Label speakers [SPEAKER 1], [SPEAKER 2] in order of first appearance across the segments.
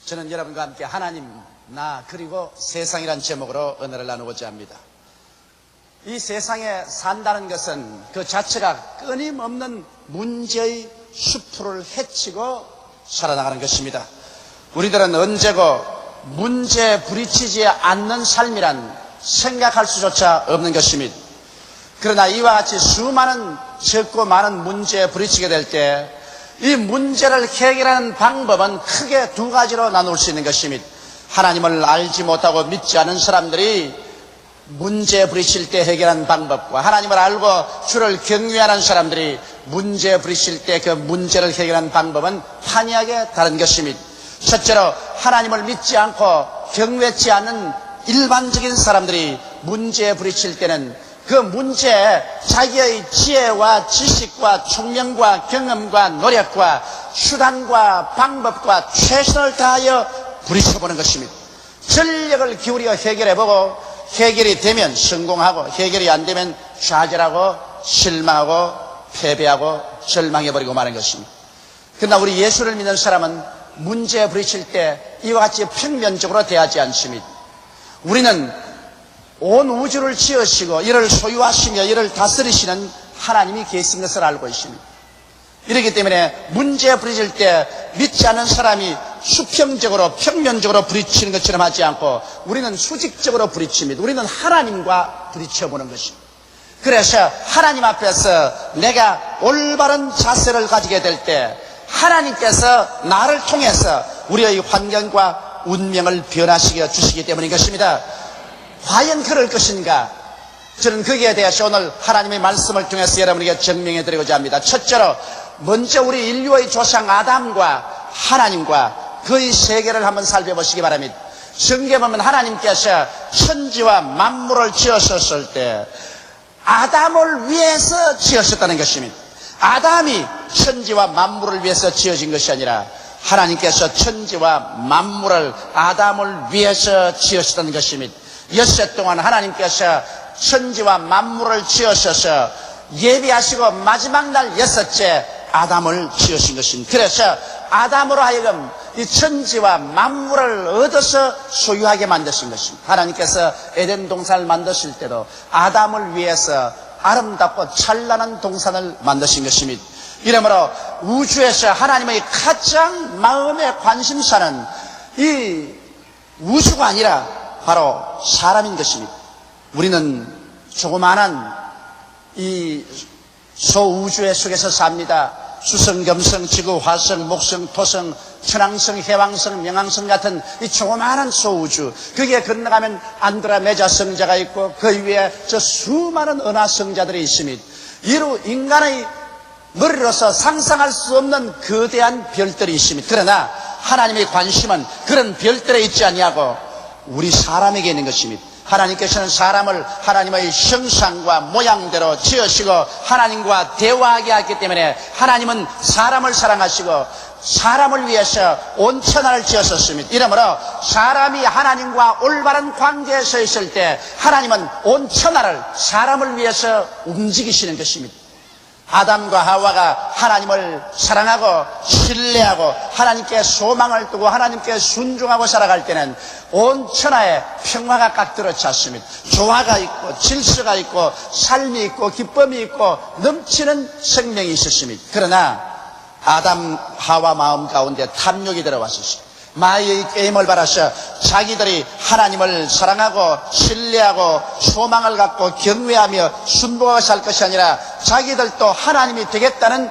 [SPEAKER 1] 저는 여러분과 함께 하나님, 나, 그리고 세상이란 제목으로 은혜를 나누고자 합니다. 이 세상에 산다는 것은 그 자체가 끊임없는 문제의 숲을 헤치고 살아나가는 것입니다. 우리들은 언제고 문제에 부딪히지 않는 삶이란 생각할 수조차 없는 것입니다. 그러나 이와 같이 수많은 적고 많은 문제에 부딪히게 될 때 이 문제를 해결하는 방법은 크게 두 가지로 나눌 수 있는 것입니다. 하나님을 알지 못하고 믿지 않은 사람들이 문제에 부딪힐 때 해결하는 방법과 하나님을 알고 주를 경외하는 사람들이 문제에 부딪힐 때 그 문제를 해결하는 방법은 판이하게 다른 것입니다. 첫째로 하나님을 믿지 않고 경외치 않는 일반적인 사람들이 문제에 부딪힐 때는 그 문제에 자기의 지혜와 지식과 총명과 경험과 노력과 수단과 방법과 최선을 다하여 부딪혀보는 것입니다. 전력을 기울여 해결해보고 해결이 되면 성공하고 해결이 안 되면 좌절하고 실망하고 패배하고 절망해버리고 마는 것입니다. 그러나 우리 예수를 믿는 사람은 문제에 부딪힐 때 이와 같이 평면적으로 대하지 않습니다. 우리는 온 우주를 지으시고 이를 소유하시며 이를 다스리시는 하나님이 계신 것을 알고 있습니다. 이렇기 때문에 문제에 부딪힐 때 믿지 않는 사람이 수평적으로 평면적으로 부딪히는 것처럼 하지 않고 우리는 수직적으로 부딪힙니다. 우리는 하나님과 부딪혀보는 것입니다. 그래서 하나님 앞에서 내가 올바른 자세를 가지게 될 때 하나님께서 나를 통해서 우리의 환경과 운명을 변화시켜 주시기 때문인 것입니다. 과연 그럴 것인가? 저는 거기에 대해서 오늘 하나님의 말씀을 통해서 여러분에게 증명해 드리고자 합니다. 첫째로 먼저 우리 인류의 조상 아담과 하나님과 그의 세계를 한번 살펴보시기 바랍니다. 성경에 보면 하나님께서 천지와 만물을 지으셨을 때 아담을 위해서 지으셨다는 것입니다. 아담이 천지와 만물을 위해서 지어진 것이 아니라 하나님께서 천지와 만물을 아담을 위해서 지으셨다는 것입니다. 엿새 동안 하나님께서 천지와 만물을 지으셔서 예비하시고 마지막 날 여섯째 아담을 지으신 것입니다. 그래서 아담으로 하여금 이 천지와 만물을 얻어서 소유하게 만드신 것입니다. 하나님께서 에덴 동산을 만드실 때도 아담을 위해서 아름답고 찬란한 동산을 만드신 것입니다. 이러므로 우주에서 하나님의 가장 마음의 관심사는 이 우주가 아니라 바로 사람인 것입니다. 우리는 조그마한 이 소우주의 속에서 삽니다. 수성, 금성, 지구, 화성, 목성, 토성, 천왕성, 해왕성, 명왕성 같은 이 조그마한 소우주, 거기에 건너가면 안드로메다 성자가 있고 그 위에 저 수많은 은하 성자들이 있습니다. 이로 인간의 머리로서 상상할 수 없는 거대한 별들이 있습니다. 그러나 하나님의 관심은 그런 별들에 있지 아니하고 우리 사람에게 있는 것입니다. 하나님께서는 사람을 하나님의 형상과 모양대로 지으시고 하나님과 대화하게 했기 때문에 하나님은 사람을 사랑하시고 사람을 위해서 온 천하를 지으셨습니다. 이러므로 사람이 하나님과 올바른 관계에 서 있을 때 하나님은 온 천하를 사람을 위해서 움직이시는 것입니다. 아담과 하와가 하나님을 사랑하고 신뢰하고 하나님께 소망을 두고 하나님께 순종하고 살아갈 때는 온 천하에 평화가 꽉 들어찼습니다. 조화가 있고 질서가 있고 삶이 있고 기쁨이 있고 넘치는 생명이 있었습니다. 그러나 아담 하와 마음 가운데 탐욕이 들어왔었습니다. 마귀의 게임을 받아서 자기들이 하나님을 사랑하고 신뢰하고 소망을 갖고 경외하며 순종하고 살 것이 아니라 자기들도 하나님이 되겠다는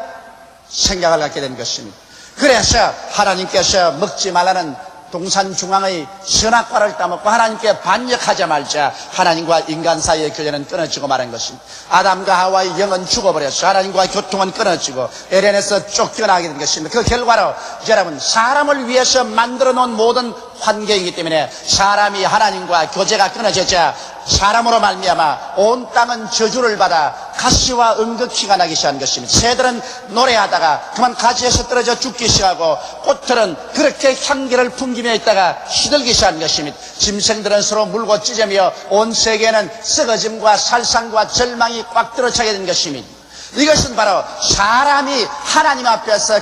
[SPEAKER 1] 생각을 갖게 된 것입니다. 그래서 하나님께서 먹지 말라는 동산 중앙의 선악과를 따먹고 하나님께 반역하자 말자 하나님과 인간 사이의 교제는 끊어지고 말한 것입니다. 아담과 하와의 영은 죽어버렸어. 하나님과 교통은 끊어지고 에덴에서 쫓겨나게 된 것입니다. 그 결과로 여러분 사람을 위해서 만들어 놓은 모든 환경이기 때문에 사람이 하나님과 교제가 끊어지자 사람으로 말미암아 온 땅은 저주를 받아 가시와 응급기가 나기 시작한 것입니다. 새들은 노래하다가 그만 가지에서 떨어져 죽기 시작하고 꽃들은 그렇게 향기를 풍기며 있다가 시들기 시작한 것입니다. 짐승들은 서로 물고 찢으며 온 세계는 썩어짐과 살상과 절망이 꽉 들어차게 된 것입니다. 이것은 바로 사람이 하나님 앞에서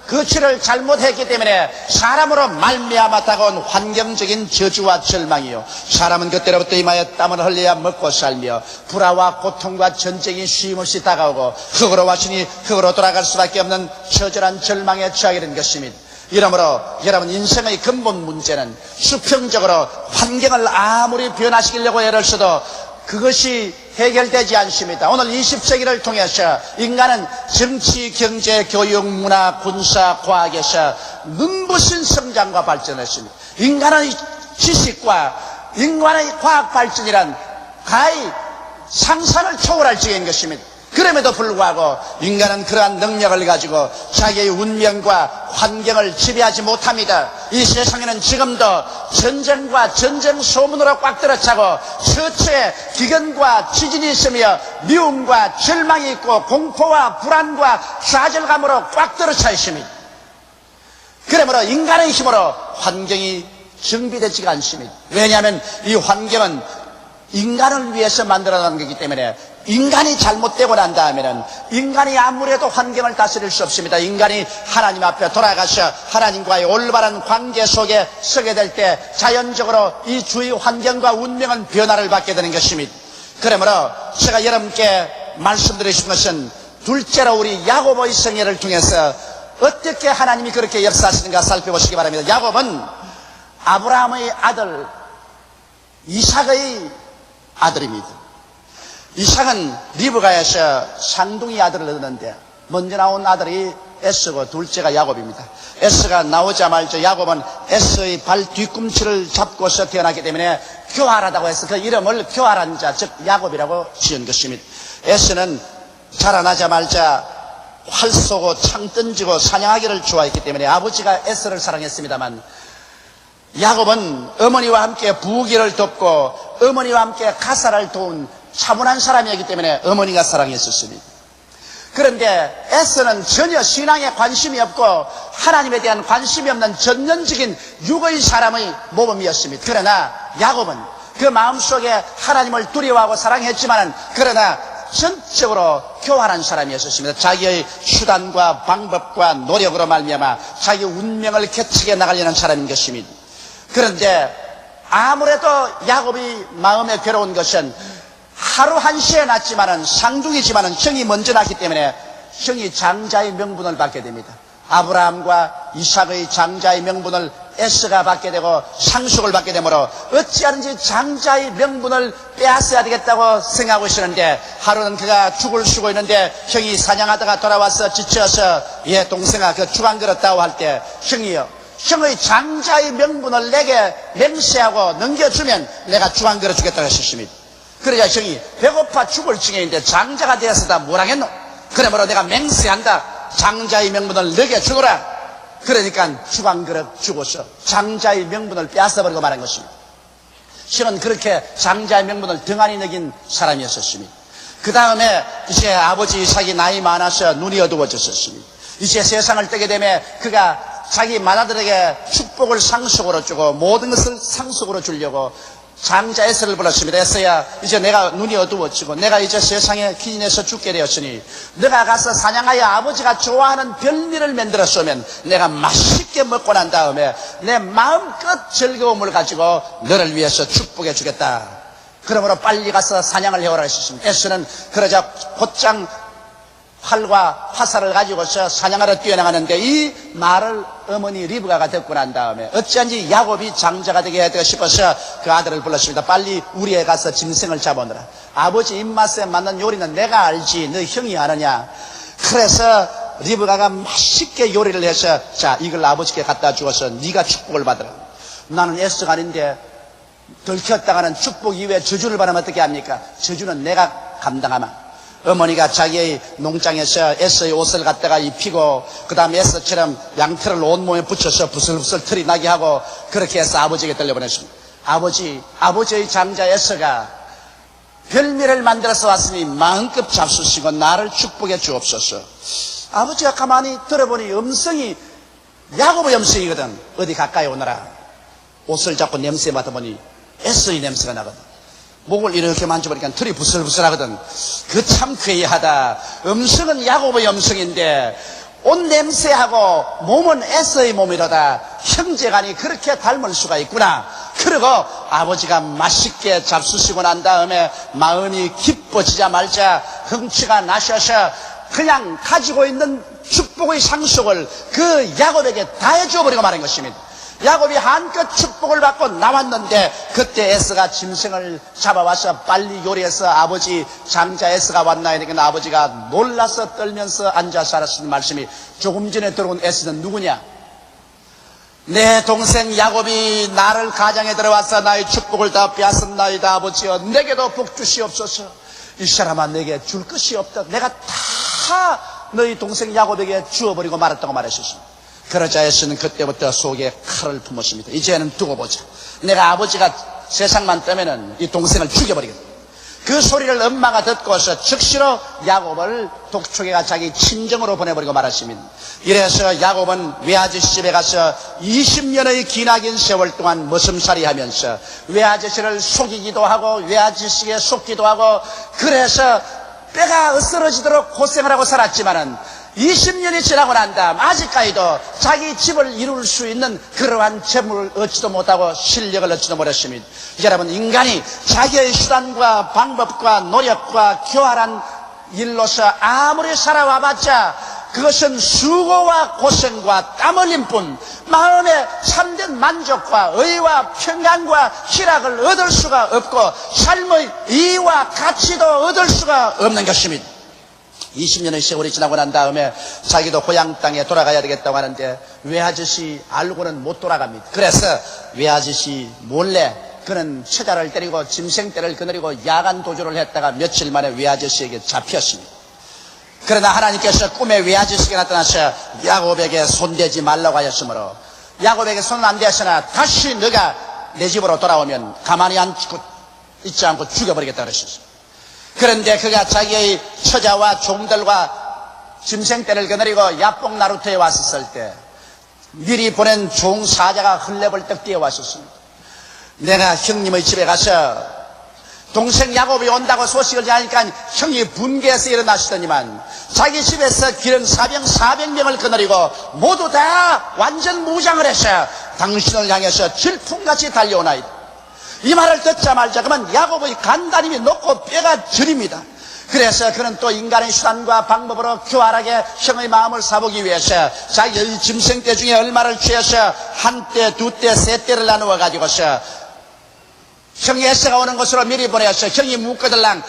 [SPEAKER 1] 그 죄를 잘못했기 때문에 사람으로 말미암아 다가온 환경적인 저주와 절망이요, 사람은 그때로부터 임하여 땀을 흘려야 먹고 살며 불화와 고통과 전쟁이 쉼없이 다가오고 흙으로 왔으니 흙으로 돌아갈 수밖에 없는 처절한 절망에 처하게 된 것입니다. 이러므로 여러분, 인생의 근본 문제는 수평적으로 환경을 아무리 변화시키려고 애를 써도 그것이 해결되지 않습니다. 오늘 20세기를 통해서 인간은 정치, 경제, 교육, 문화, 군사, 과학에서 눈부신 성장과 발전했습니다. 인간의 지식과 인간의 과학 발전이란 가히 상상을 초월할 지경인 것입니다. 그럼에도 불구하고 인간은 그러한 능력을 가지고 자기의 운명과 환경을 지배하지 못합니다. 이 세상에는 지금도 전쟁과 전쟁 소문으로 꽉 들어차고 처처에 기근과 지진이 있으며 미움과 절망이 있고 공포와 불안과 좌절감으로 꽉 들어차 있습니다. 그러므로 인간의 힘으로 환경이 정비되지가 않습니다. 왜냐하면 이 환경은 인간을 위해서 만들어놓은 거기 때문에 인간이 잘못되고 난 다음에는 인간이 아무래도 환경을 다스릴 수 없습니다. 인간이 하나님 앞에 돌아가서 하나님과의 올바른 관계 속에 서게 될 때 자연적으로 이 주위 환경과 운명은 변화를 받게 되는 것입니다. 그러므로 제가 여러분께 말씀드리고 싶은 것은 둘째로 우리 야고보의 성례를 통해서 어떻게 하나님이 그렇게 역사하시는가 살펴보시기 바랍니다. 야고보는 아브라함의 아들 이삭의 아들입니다. 이삭은 리브가에서 쌍둥이 아들을 얻었는데 먼저 나온 아들이 에서고 둘째가 야곱입니다. 에서가 나오자마자 야곱은 에서의 발 뒤꿈치를 잡고서 태어났기 때문에 교활하다고 해서 그 이름을 교활한 자, 즉 야곱이라고 지은 것입니다. 에서는 자라나자마자 활 쏘고 창 던지고 사냥하기를 좋아했기 때문에 아버지가 에서를 사랑했습니다만, 야곱은 어머니와 함께 부귀를 돕고 어머니와 함께 가사를 도운 차분한 사람이었기 때문에 어머니가 사랑했었습니다. 그런데 에서는 전혀 신앙에 관심이 없고 하나님에 대한 관심이 없는 전년적인 육의 사람의 모범이었습니다. 그러나 야곱은 그 마음속에 하나님을 두려워하고 사랑했지만 그러나 전적으로 교활한 사람이었습니다. 자기의 수단과 방법과 노력으로 말미암아 자기 운명을 개척해 나가려는 사람인 것입니다. 그런데 아무래도 야곱이 마음에 괴로운 것은 하루 한시에 낳지만은 쌍둥이지만은 형이 먼저 낳기 때문에 형이 장자의 명분을 받게 됩니다. 아브라함과 이삭의 장자의 명분을 에서가 받게 되고 상속을 받게 되므로 어찌하든지 장자의 명분을 빼앗아야 되겠다고 생각하고 있었는데, 하루는 그가 죽을 쓰고 있는데 형이 사냥하다가 돌아와서 지쳐서 동생아 그 죽 안 그렇다고 할 때 형이요, 형의 장자의 명분을 내게 맹세하고 넘겨주면 내가 죽 안 그려주겠다고 했습니다. 그러자 형이 배고파 죽을 지경인데 장자가 되어서 다 뭘 하겠노? 그러므로 내가 맹세한다. 장자의 명분을 너게 주거라. 그러니까 죽 안 그려 주고서 장자의 명분을 빼앗아버리고 말한 것입니다. 형은 그렇게 장자의 명분을 등한히 여긴 사람이었습니다. 그 다음에 이제 아버지 이삭이 나이 많아서 눈이 어두워졌습니다. 이제 세상을 뜨게 되면 그가 자기 맏아들에게 축복을 상속으로 주고 모든 것을 상속으로 주려고 장자 에서를 불렀습니다. 에서야, 이제 내가 눈이 어두워지고 내가 이제 세상에 기인해서 죽게 되었으니 너가 가서 사냥하여 아버지가 좋아하는 별미를 만들었으면 내가 맛있게 먹고 난 다음에 내 마음껏 즐거움을 가지고 너를 위해서 축복해 주겠다. 그러므로 빨리 가서 사냥을 해오라 했습니다. 에서는 그러자 곧장 활과 화살을 가지고서 사냥하러 뛰어나가는데 이 말을 어머니 리브가가 듣고 난 다음에 어찌한지 야곱이 장자가 되게 해야 되고 싶어서 그 아들을 불렀습니다. 빨리 우리에 가서 짐승을 잡아오너라. 아버지 입맛에 맞는 요리는 내가 알지 너 형이 아느냐. 그래서 리브가가 맛있게 요리를 해서 자 이걸 아버지께 갖다 주어서 네가 축복을 받으라. 나는 에서가 아닌데 들켰다가는 축복 이외에 저주를 받으면 어떻게 합니까? 저주는 내가 감당하마. 어머니가 자기의 농장에서 에서의 옷을 갖다가 입히고 그 다음에 에서처럼 양털을 온몸에 붙여서 부슬부슬 털이 나게 하고 그렇게 해서 아버지에게 들려보냈습니다. 아버지의 장자 에서가 별미를 만들어서 왔으니 마음껏 잡수시고 나를 축복해 주옵소서. 아버지가 가만히 들어보니 음성이 야곱의 음성이거든. 어디 가까이 오너라. 옷을 잡고 냄새 맡아보니 에서의 냄새가 나거든. 목을 이렇게 만져보니까 털이 부슬부슬하거든. 그 참 괴이하다. 음성은 야곱의 음성인데 옷 냄새하고 몸은 에서의 몸이로다. 형제간이 그렇게 닮을 수가 있구나. 그리고 아버지가 맛있게 잡수시고 난 다음에 마음이 기뻐지자 말자 흥취가 나셔서 그냥 가지고 있는 축복의 상속을 그 야곱에게 다 해주어버리고 말한 것입니다. 야곱이 한껏 축복을 받고 나왔는데 그때 에서가 짐승을 잡아와서 빨리 요리해서 아버지 장자 에서가 왔나요? 그러니까 아버지가 놀라서 떨면서 앉아서 하시는 말씀이 조금 전에 들어온 에서는 누구냐? 내 동생 야곱이 나를 가정에 들어와서 나의 축복을 다 빼앗았나이다. 아버지여 내게도 복 주시옵소서. 이 사람아 내게 줄 것이 없다. 내가 다 너희 동생 야곱에게 주어버리고 말았다고 말하셨습니다. 그러자 에서는 그때부터 속에 칼을 품었습니다. 이제는 두고 보자. 내가 아버지가 세상만 뜨면은 이 동생을 죽여버리겠다. 그 소리를 엄마가 듣고서 즉시로 야곱을 독촉에가 자기 친정으로 보내버리고 말았습니다. 이래서 야곱은 외아저씨 집에 가서 20년의 기나긴 세월 동안 머슴살이 하면서 외아저씨를 속이기도 하고 외아저씨에게 속기도 하고 그래서 뼈가 으스러지도록 고생을 하고 살았지만은 20년이 지나고 난 다음 아직까지도 자기 집을 이룰 수 있는 그러한 재물을 얻지도 못하고 실력을 얻지도 못했습니다. 여러분 인간이 자기의 수단과 방법과 노력과 교활한 일로서 아무리 살아와봤자 그것은 수고와 고생과 땀 흘림 뿐 마음에 참된 만족과 의와 평안과 희락을 얻을 수가 없고 삶의 이의와 가치도 얻을 수가 없는 것입니다. 20년의 세월이 지나고 난 다음에 자기도 고향 땅에 돌아가야 되겠다고 하는데 외아저씨 알고는 못 돌아갑니다. 그래서 외아저씨 몰래 그는 처자를 때리고 짐승떼를 거느리고 야간 도주를 했다가 며칠 만에 외아저씨에게 잡혔습니다. 그러나 하나님께서 꿈에 외아저씨가 나타나서 야곱에게 손대지 말라고 하셨으므로 야곱에게 손은 안 대었으나 다시 너가 내 집으로 돌아오면 가만히 있지 않고 죽여버리겠다 그러셨습니다. 그런데 그가 자기의 처자와 종들과 짐승떼를 거느리고 야복 나루터에 왔었을 때 미리 보낸 종 사자가 흘레벌떡 뛰어왔었습니다. 내가 형님의 집에 가서 동생 야곱이 온다고 소식을 전하니까 형이 분개해서 일어나시더니만 자기 집에서 기른 사병 400명을 거느리고 모두 다 완전 무장을 해서 당신을 향해서 질풍같이 달려오나이다. 이 말을 듣자마자 그만 야곱의 간단힘이 높고 뼈가 저립니다. 그래서 그는 또 인간의 수단과 방법으로 교활하게 형의 마음을 사보기 위해서 자기의 짐승떼 중에 얼마를 취해서 한 떼, 두 떼, 세 떼를 나누어 가지고서 형이 에서가 오는 곳으로 미리 보내서 형이 묻거들랑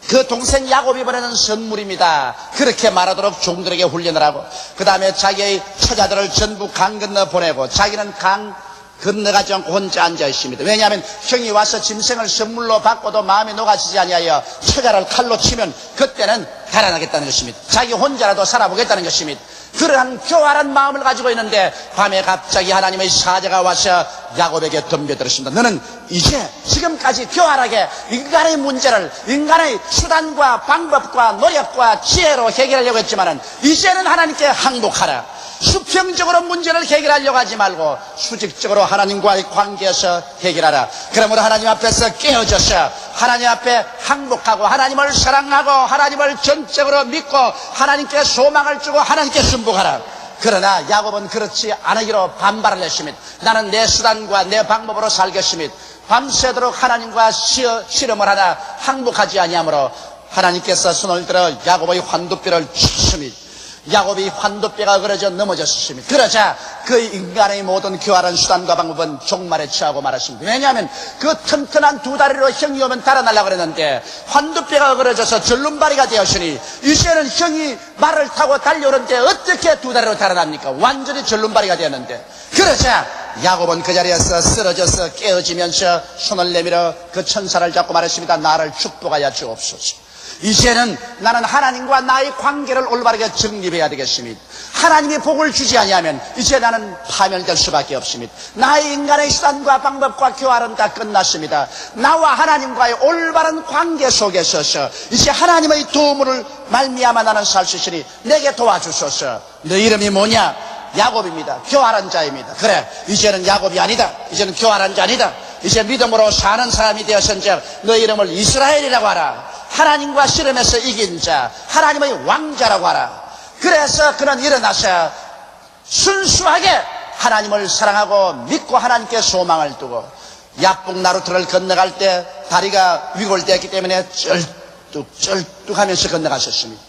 [SPEAKER 1] 그 동생 야곱이 보내는 선물입니다. 그렇게 말하도록 종들에게 훈련을 하고 그 다음에 자기의 처자들을 전부 강 건너 보내고 자기는 강 건너가지 않고 혼자 앉아 있습니다. 왜냐하면 형이 와서 짐승을 선물로 받고도 마음이 녹아지지 아니하여 처자를 칼로 치면 그때는 달아나겠다는 것입니다. 자기 혼자라도 살아보겠다는 것입니다. 그러한 교활한 마음을 가지고 있는데 밤에 갑자기 하나님의 사자가 와서 야곱에게 덤벼들었습니다. 너는 이제 지금까지 교활하게 인간의 문제를 인간의 수단과 방법과 노력과 지혜로 해결하려고 했지만은 이제는 하나님께 항복하라. 수평적으로 문제를 해결하려고 하지 말고 수직적으로 하나님과의 관계에서 해결하라. 그러므로 하나님 앞에서 깨어져서 하나님 앞에 항복하고 하나님을 사랑하고 하나님을 전적으로 믿고 하나님께 소망을 주고 하나님께 순복하라. 그러나 야곱은 그렇지 않으기로 반발을 했습니다. 나는 내 수단과 내 방법으로 살겠습니다. 밤새도록 하나님과 씨름을 하나 항복하지 아니하므로 하나님께서 손을 들어 야곱의 환두뼈를 치십니다. 야곱이 환두뼈가 그러져 넘어졌습니다. 그러자 그 인간의 모든 교활한 수단과 방법은 종말에 처하고 말았습니다. 왜냐하면 그 튼튼한 두 다리로 형이 오면 달아나려고 그랬는데 환두뼈가 그러져서 절름발이가 되었으니 이제는 형이 말을 타고 달려오는데 어떻게 두 다리로 달아납니까? 완전히 절름발이가 되었는데 그러자 야곱은 그 자리에서 쓰러져서 깨어지면서 손을 내밀어 그 천사를 잡고 말했습니다. 나를 축복하여 주옵소서. 이제는 나는 하나님과 나의 관계를 올바르게 정립해야 되겠습니다. 하나님이 복을 주지 아니하면 이제 나는 파멸될 수밖에 없습니다. 나의 인간의 수단과 방법과 교활은 다 끝났습니다. 나와 하나님과의 올바른 관계 속에 서서 이제 하나님의 도움을 말미암아 나는 살 수 있으니 내게 도와주소서. 너 이름이 뭐냐? 야곱입니다. 교활한 자입니다. 그래, 이제는 야곱이 아니다. 이제는 교활한 자 아니다. 이제 믿음으로 사는 사람이 되었은즉 너 이름을 이스라엘이라고 하라. 하나님과 씨름에서 이긴 자, 하나님의 왕자라고 하라. 그래서 그는 일어나서 순수하게 하나님을 사랑하고 믿고 하나님께 소망을 두고 야복 나루트를 건너갈 때 다리가 위골되었기 때문에 쩔뚝하면서 건너가셨습니다.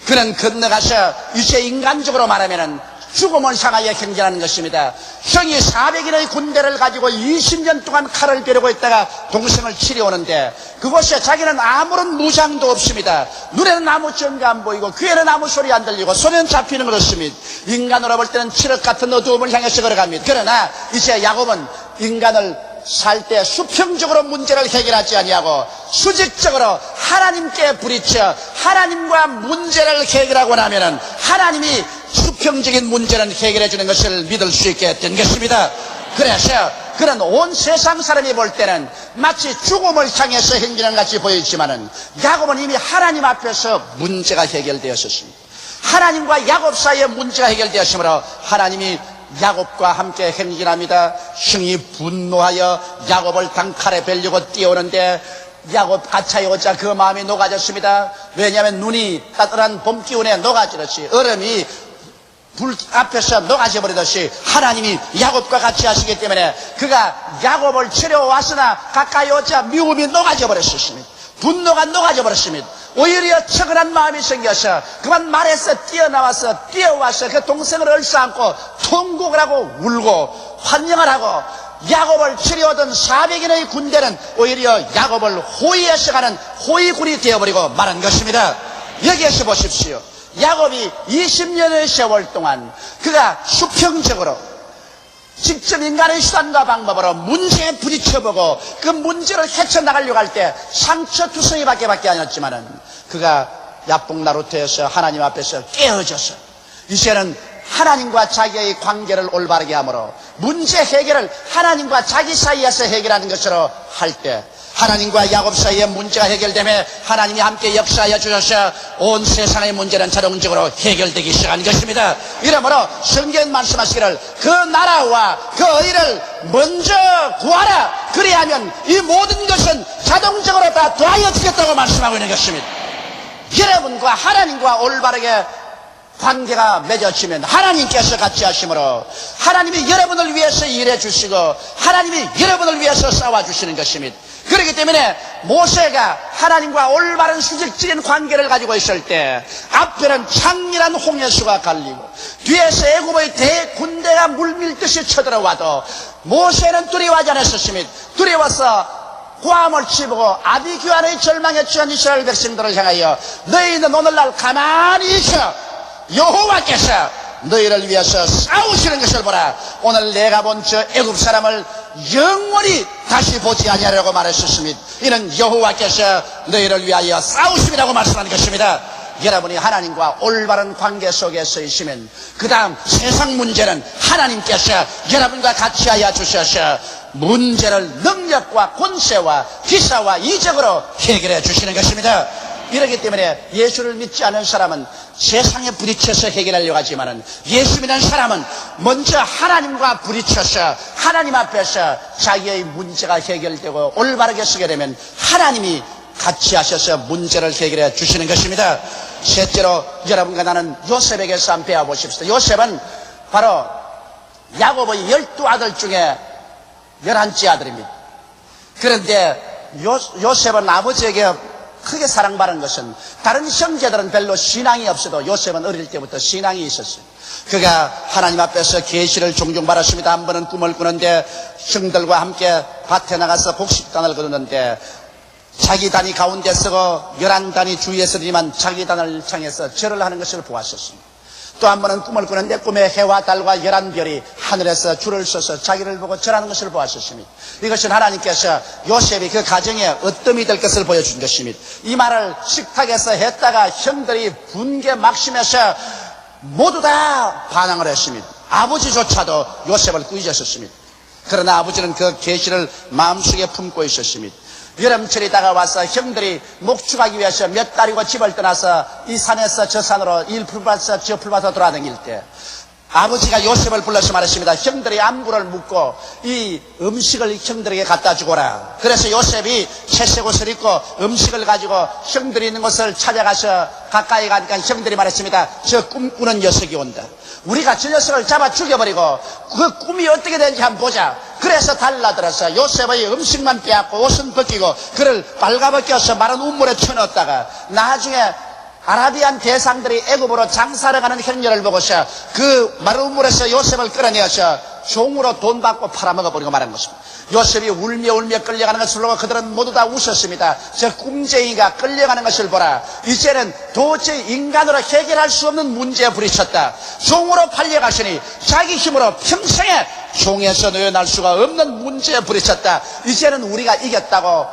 [SPEAKER 1] 그는 건너가서 이제 인간적으로 말하면은 죽음을 향하여 행진하는 것입니다. 형이 400인의 군대를 가지고 20년 동안 칼을 벼르고 있다가 동생을 치려오는데 그곳에 자기는 아무런 무장도 없습니다. 눈에는 아무 증거 안 보이고 귀에는 아무 소리 안 들리고 손에는 잡히는 것 없습니다. 인간으로 볼 때는 칠흑 같은 어두움을 향해서 걸어갑니다. 그러나 이제 야곱은 인간을 살 때 수평적으로 문제를 해결하지 아니하고 수직적으로 하나님께 부딪혀 하나님과 문제를 해결하고 나면은 하나님이 수평적인 문제는 해결해 주는 것을 믿을 수 있게 된 것입니다. 그래서 그는 온 세상 사람이 볼 때는 마치 죽음을 향해서 행진하는 같이 보이지만은 야곱은 이미 하나님 앞에서 문제가 해결되었습니다. 하나님과 야곱 사이에 문제가 해결되었으므로 하나님이 야곱과 함께 행진합니다. 형이 분노하여 야곱을 단칼에 벨려고 뛰어오는데 야곱 가차에 오자 그 마음이 녹아졌습니다. 왜냐하면 눈이 따뜻한 봄 기운에 녹아지듯이 얼음이 불 앞에서 녹아져 버리듯이 하나님이 야곱과 같이 하시기 때문에 그가 야곱을 치러 왔으나 가까이 오자 미움이 녹아져 버렸습니다. 분노가 녹아져 버렸습니다. 오히려 처근한 마음이 생겨서 그만 말에서 뛰어나와서 뛰어와서 그 동생을 얼싸안고 통곡을 하고 울고 환영을 하고 야곱을 치려오던 400인의 군대는 오히려 야곱을 호위해서 가는 호위군이 되어버리고 말한 것입니다. 여기에서 보십시오. 야곱이 20년의 세월 동안 그가 수평적으로 직접 인간의 수단과 방법으로 문제에 부딪혀보고 그 문제를 헤쳐나가려고 할 때 상처투성이밖에 아니었지만은 그가 야복나루트에서 하나님 앞에서 깨어져서 이제는 하나님과 자기의 관계를 올바르게 함으로 문제 해결을 하나님과 자기 사이에서 해결하는 것으로 할 때 하나님과 야곱 사이의 문제가 해결되며 하나님이 함께 역사하여 주셔서 온 세상의 문제는 자동적으로 해결되기 시작한 것입니다. 이러므로 성경 말씀하시기를 그 나라와 그 의를 먼저 구하라. 그리하면 이 모든 것은 자동적으로 다 더하여 주겠다고 말씀하고 있는 것입니다. 여러분과 하나님과 올바르게 관계가 맺어지면 하나님께서 같이 하심으로 하나님이 여러분을 위해서 일해 주시고 하나님이 여러분을 위해서 싸워주시는 것입니다. 그렇기 때문에 모세가 하나님과 올바른 수직적인 관계를 가지고 있을 때 앞에는 창렬한 홍해수가 갈리고 뒤에서 애굽의 대군대가 물밀듯이 쳐들어와도 모세는 두려워하지 않았습니다. 두려워서 고함을 치보고 아비규환의 절망에 처한 이스라엘 백성들을 향하여 너희는 오늘날 가만히 있어. 여호와께서 너희를 위해서 싸우시는 것을 보라. 오늘 내가 본 저 애굽 사람을 영원히 다시 보지 아니하려고 말했습니다. 이는 여호와께서 너희를 위하여 싸우심이라고 말씀하는 것입니다. 여러분이 하나님과 올바른 관계 속에 서 있으면 그 다음 세상 문제는 하나님께서 여러분과 같이 하여 주셔서 문제를 능력과 권세와 기사와 이적으로 해결해 주시는 것입니다. 이렇기 때문에 예수를 믿지 않은 사람은 세상에 부딪혀서 해결하려고 하지만은 예수 믿는 사람은 먼저 하나님과 부딪혀서 하나님 앞에서 자기의 문제가 해결되고 올바르게 서게 되면 하나님이 같이 하셔서 문제를 해결해 주시는 것입니다. 셋째로 여러분과 나는 요셉에게서 한번 배워보십시오. 요셉은 바로 야곱의 12아들 중에 11째 아들입니다. 그런데 요셉은 아버지에게 크게 사랑받은 것은 다른 형제들은 별로 신앙이 없어도 요셉은 어릴 때부터 신앙이 있었어요. 그가 하나님 앞에서 계시를 종종 받았습니다. 한 번은 꿈을 꾸는데 형들과 함께 밭에 나가서 곡식단을 거두는데 자기 단이 가운데 서고 11단이 주위에 서지만 자기 단을 향해서 절을 하는 것을 보았었습니다. 또 한 번은 꿈을 꾸는데 꿈에 해와 달과 열한 별이 하늘에서 줄을 서서 자기를 보고 절하는 것을 보았었습니다. 이것은 하나님께서 요셉이 그 가정에 어뜸이 될 것을 보여준 것입니다. 이 말을 식탁에서 했다가 형들이 분개 막심해서 모두 다 반항을 했습니다. 아버지조차도 요셉을 꾸짖었습니다. 그러나 아버지는 그 계시를 마음속에 품고 있었습니다. 여름철이 다가와서 형들이 목축하기 위해서 몇 달이고 집을 떠나서 이 산에서 저 산으로 이 풀밭에서 저 풀밭으로 돌아다닐 때 아버지가 요셉을 불러서 말했습니다. 형들이 안부를 묻고 이 음식을 형들에게 갖다 주거라. 그래서 요셉이 채색 옷을 입고 음식을 가지고 형들이 있는 곳을 찾아가서 가까이 가니까 형들이 말했습니다. 저 꿈꾸는 녀석이 온다. 우리가 저 녀석을 잡아 죽여버리고 그 꿈이 어떻게 되는지 한번 보자. 그래서 달라들어서 요셉의 음식만 빼앗고 옷은 벗기고 그를 빨가벗겨서 마른 우물에 쳐넣었다가 나중에 아라비안 대상들이 애굽으로 장사를 가는 행렬을 보고서 그 마른 우물에서 요셉을 끌어내어서 종으로 돈 받고 팔아먹어버리고 말한 것입니다. 요셉이 울며 끌려가는 것을 보고 그들은 모두 다 웃었습니다. 저 꿈쟁이가 끌려가는 것을 보라. 이제는 도저히 인간으로 해결할 수 없는 문제에 부딪혔다. 종으로 팔려가시니 자기 힘으로 평생에 종에서 놓여날 수가 없는 문제에 부딪혔다. 이제는 우리가 이겼다고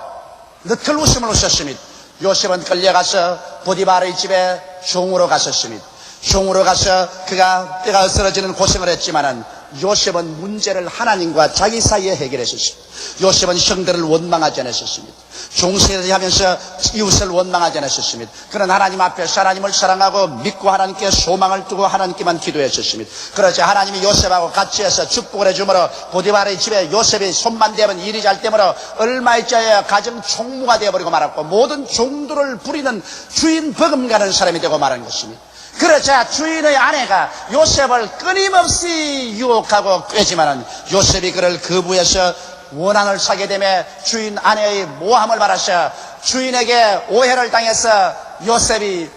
[SPEAKER 1] 너클 웃음을 웃었습니다. 요셉은 끌려가서 보디바르의 집에 종으로 갔었습니다. 종으로 가서 그가 뼈가 쓰러지는 고생을 했지만은 요셉은 문제를 하나님과 자기 사이에 해결했었습니다. 요셉은 형들을 원망하지 않았었습니다. 종세를 하면서 이웃을 원망하지 않았었습니다. 그런 하나님 앞에서 하나님을 사랑하고 믿고 하나님께 소망을 두고 하나님께만 기도했었습니다. 그러자 하나님이 요셉하고 같이 해서 축복을 해주므로 보디바르의 집에 요셉이 손만 대면 일이 잘 되므로 얼마 있자야 가정 총무가 되어버리고 말았고 모든 종들을 부리는 주인 버금가는 사람이 되고 말한 것입니다. 그러자 주인의 아내가 요셉을 끊임없이 유혹하고 꾀지만은 요셉이 그를 거부해서 원한을 사게 되며 주인 아내의 모함을 받아서 주인에게 오해를 당해서 요셉이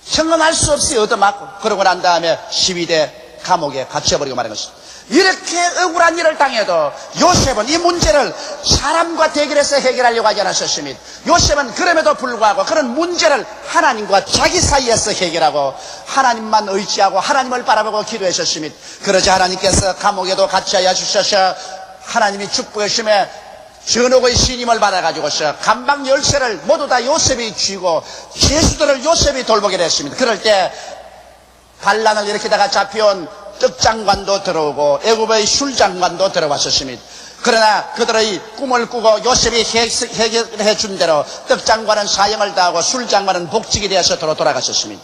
[SPEAKER 1] 형언할 수 없이 얻어맞고 그러고 난 다음에 12대 감옥에 갇혀버리고 말한 것입니다. 이렇게 억울한 일을 당해도 요셉은 이 문제를 사람과 대결해서 해결하려고 하지 않았었습니다. 요셉은 그럼에도 불구하고 그런 문제를 하나님과 자기 사이에서 해결하고 하나님만 의지하고 하나님을 바라보고 기도했었습니다. 그러자 하나님께서 감옥에도 갇혀야 주셔서 하나님이 축복해 주심에 전옥의 신임을 받아가지고서 감방 열쇠를 모두 다 요셉이 쥐고 죄수들을 요셉이 돌보게 됐습니다. 그럴 때 반란을 일으키다가 잡혀온 떡장관도 들어오고 애굽의 술장관도 들어왔었습니다. 그러나 그들의 꿈을 꾸고 요셉이 해결해 준 대로 떡장관은 사형을 당하고 술장관은 복직이 되어서 돌아갔었습니다.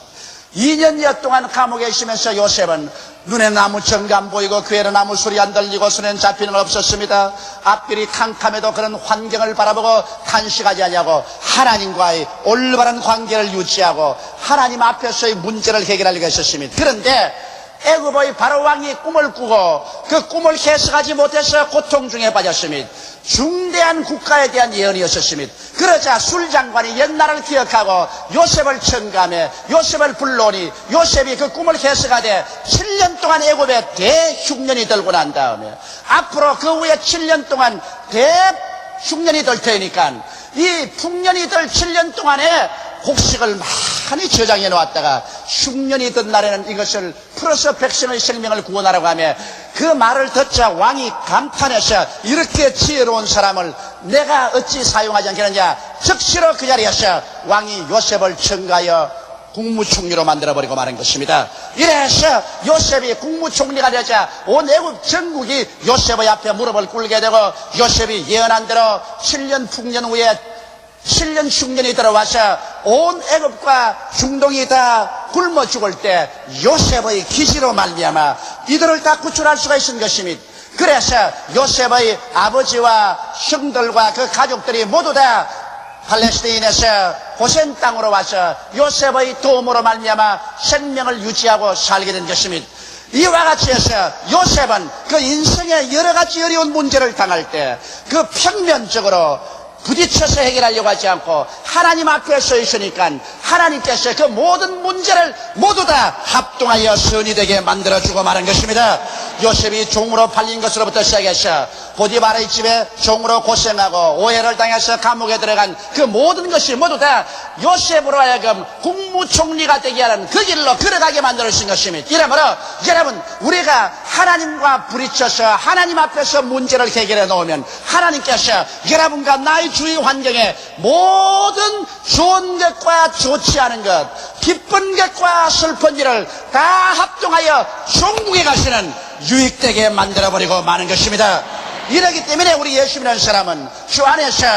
[SPEAKER 1] 2년여 동안 감옥에 있으면서 요셉은 눈에 나무 정가 안 보이고 귀에는 나무 소리 안 들리고 손에는 잡히는 건 없었습니다. 앞길이 캄캄해도 그런 환경을 바라보고 탄식하지 아니하고 하나님과의 올바른 관계를 유지하고 하나님 앞에서의 문제를 해결하려고 했었습니다. 그런데 애굽의 바로왕이 꿈을 꾸고 그 꿈을 해석하지 못해서 고통 중에 빠졌습니다. 중대한 국가에 대한 예언이었습니다. 그러자 술장관이 옛날을 기억하고 요셉을 청감해 요셉을 불러오니 요셉이 그 꿈을 해석하되 7년 동안 애굽에 대흉년이 들고 난 다음에 앞으로 그 후에 7년 동안 대흉년이 들 테니까 이 풍년이 들 7년 동안에 곡식을 많이 저장해 놓았다가 흉년이 든 날에는 이것을 풀어서 백성의 생명을 구원하라고 하며 그 말을 듣자 왕이 감탄해서 이렇게 지혜로운 사람을 내가 어찌 사용하지 않겠느냐. 즉시로 그 자리에서 왕이 요셉을 청가하여 국무총리로 만들어버리고 말한 것입니다. 이래서 요셉이 국무총리가 되자 온 애굽 전국이 요셉의 앞에 무릎을 꿇게 되고 요셉이 예언한 대로 7년 풍년 후에 7년 흉년이 들어와서 온 애굽과 중동이 다 굶어 죽을 때 요셉의 기지로 말미암아 이들을 다 구출할 수가 있는 것입니다. 그래서 요셉의 아버지와 형들과 그 가족들이 모두 다 팔레스타인에서 고센 땅으로 와서 요셉의 도움으로 말미암아 생명을 유지하고 살게 된 것입니다. 이와 같이 해서 요셉은 그 인생의 여러 가지 어려운 문제를 당할 때 그 평면적으로 부딪혀서 해결하려고 하지 않고 하나님 앞에 서 있으니까 하나님께서 그 모든 문제를 모두 다 합동하여 선이 되게 만들어주고 말한 것입니다. 요셉이 종으로 팔린 것으로부터 시작해서 보디바르의 집에 종으로 고생하고 오해를 당해서 감옥에 들어간 그 모든 것이 모두 다 요셉으로 하여금 국무총리가 되게 하는 그 길로 걸어가게 만들어주신 것입니다. 이러므로 여러분, 우리가 하나님과 부딪혀서 하나님 앞에서 문제를 해결해 놓으면 하나님께서 여러분과 나의 주위 환경에 모든 좋은 것과 좋지 않은 것, 기쁜 것과 슬픈 일을 다 합동하여 천국에 가시는 유익되게 만들어버리고 마는 것입니다. 이러기 때문에 우리 예수 믿는 사람은 주 안에서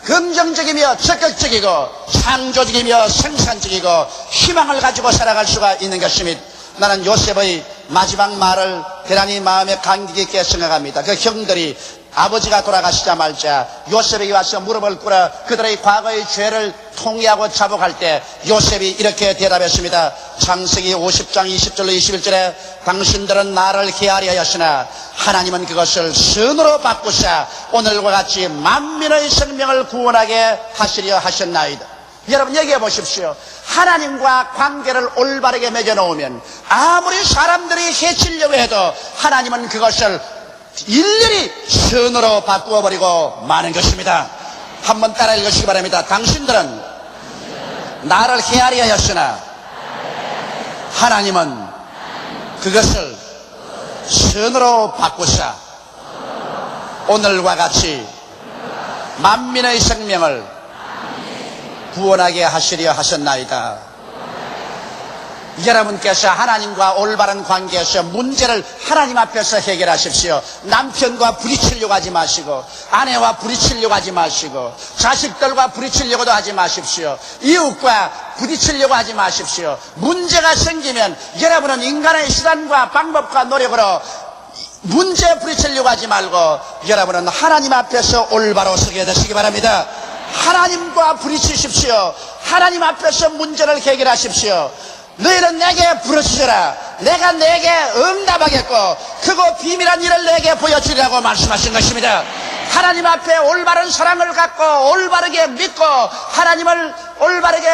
[SPEAKER 1] 긍정적이며 적극적이고 창조적이며 생산적이고 희망을 가지고 살아갈 수가 있는 것입니다. 나는 요셉의 마지막 말을 대단히 마음에 감격 있게 생각합니다. 그 형들이 아버지가 돌아가시자마자 요셉에게 와서 무릎을 꿇어 그들의 과거의 죄를 통회하고 자복할 때 요셉이 이렇게 대답했습니다. 창세기 50장 20절로 21절에 당신들은 나를 헤아려 하였으나 하나님은 그것을 선으로 바꾸사 오늘과 같이 만민의 생명을 구원하게 하시려 하셨나이다. 여러분, 얘기해 보십시오. 하나님과 관계를 올바르게 맺어놓으면 아무리 사람들이 해치려고 해도 하나님은 그것을 일일이 선으로 바꾸어버리고 마는 것입니다. 한번 따라 읽으시기 바랍니다. 당신들은 나를 헤아려 하였으나 하나님은 그것을 선으로 바꾸사 오늘과 같이 만민의 생명을 구원하게 하시려 하셨나이다. 여러분께서 하나님과 올바른 관계에서 문제를 하나님 앞에서 해결하십시오. 남편과 부딪히려고 하지 마시고, 아내와 부딪히려고 하지 마시고, 자식들과 부딪히려고도 하지 마십시오. 이웃과 부딪히려고 하지 마십시오. 문제가 생기면 여러분은 인간의 수단과 방법과 노력으로 문제에 부딪히려고 하지 말고 여러분은 하나님 앞에서 올바로 서게 되시기 바랍니다. 하나님과 부딪히십시오. 하나님 앞에서 문제를 해결하십시오. 너희는 내게 부르짖으라. 내가 내게 응답하겠고 크고 비밀한 일을 내게 보여주리라고 말씀하신 것입니다. 하나님 앞에 올바른 사랑을 갖고 올바르게 믿고 하나님을 올바르게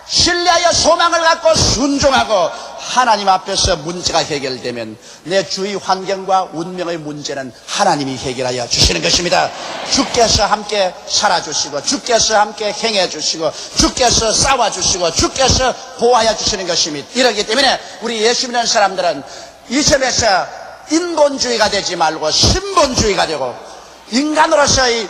[SPEAKER 1] 신뢰하여 소망을 갖고 순종하고 하나님 앞에서 문제가 해결되면 내 주위 환경과 운명의 문제는 하나님이 해결하여 주시는 것입니다. 주께서 함께 살아주시고 주께서 함께 행해주시고 주께서 싸워주시고 주께서 보호하여 주시는 것입니다. 이러기 때문에 우리 예수 믿는 사람들은 이 점에서 인본주의가 되지 말고 신본주의가 되고 인간으로서의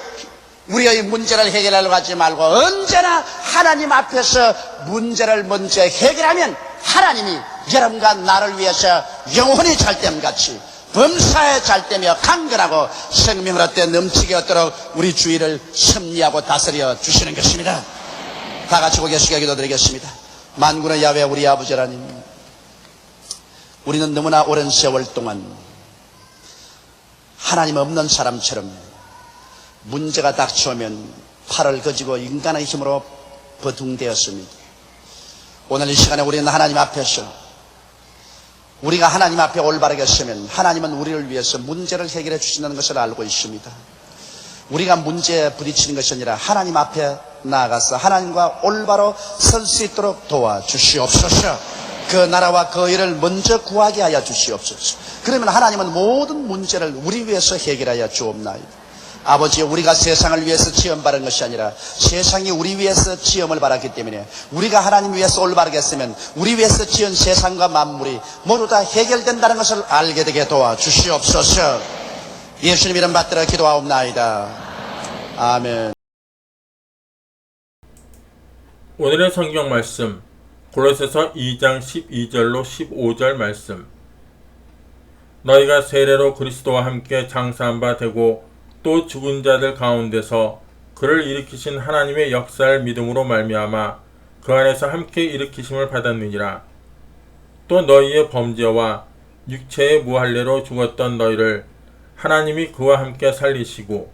[SPEAKER 1] 우리의 문제를 해결하려고 하지 말고 언제나 하나님 앞에서 문제를 먼저 해결하면 하나님이 여러분과 나를 위해서 영원히 잘됨같이 범사에 잘되며 강건하고 생명을 얻되 넘치게 얻도록 우리 주위를 섭리하고 다스려 주시는 것입니다. 다 같이 고개 숙여 기도드리겠습니다. 만군의 야훼 우리 아버지 하나님, 우리는 너무나 오랜 세월 동안 하나님 없는 사람처럼 문제가 닥쳐오면 팔을 거지고 인간의 힘으로 버둥대었습니다. 오늘 이 시간에 우리는 하나님 앞에서 우리가 하나님 앞에 올바르게 서면 하나님은 우리를 위해서 문제를 해결해 주신다는 것을 알고 있습니다. 우리가 문제에 부딪히는 것이 아니라 하나님 앞에 나아가서 하나님과 올바로 설 수 있도록 도와주시옵소서. 그 나라와 그 일을 먼저 구하게 하여 주시옵소서. 그러면 하나님은 모든 문제를 우리 위해서 해결하여 주옵나이다. 아버지, 우리가 세상을 위해서 지음받은 것이 아니라 세상이 우리 위해서 지음을 받았기 때문에 우리가 하나님 위해서 올바르게 했으면 우리 위해서 지은 세상과 만물이 모두 다 해결된다는 것을 알게 되게 도와주시옵소서. 예수님 이름 받들어 기도하옵나이다. 아멘.
[SPEAKER 2] 오늘의 성경 말씀 골로새서 2장 12절로 15절 말씀. 너희가 세례로 그리스도와 함께 장사한 바 되고 또 죽은 자들 가운데서 그를 일으키신 하나님의 역사를 믿음으로 말미암아 그 안에서 함께 일으키심을 받았느니라. 또 너희의 범죄와 육체의 무할례로 죽었던 너희를 하나님이 그와 함께 살리시고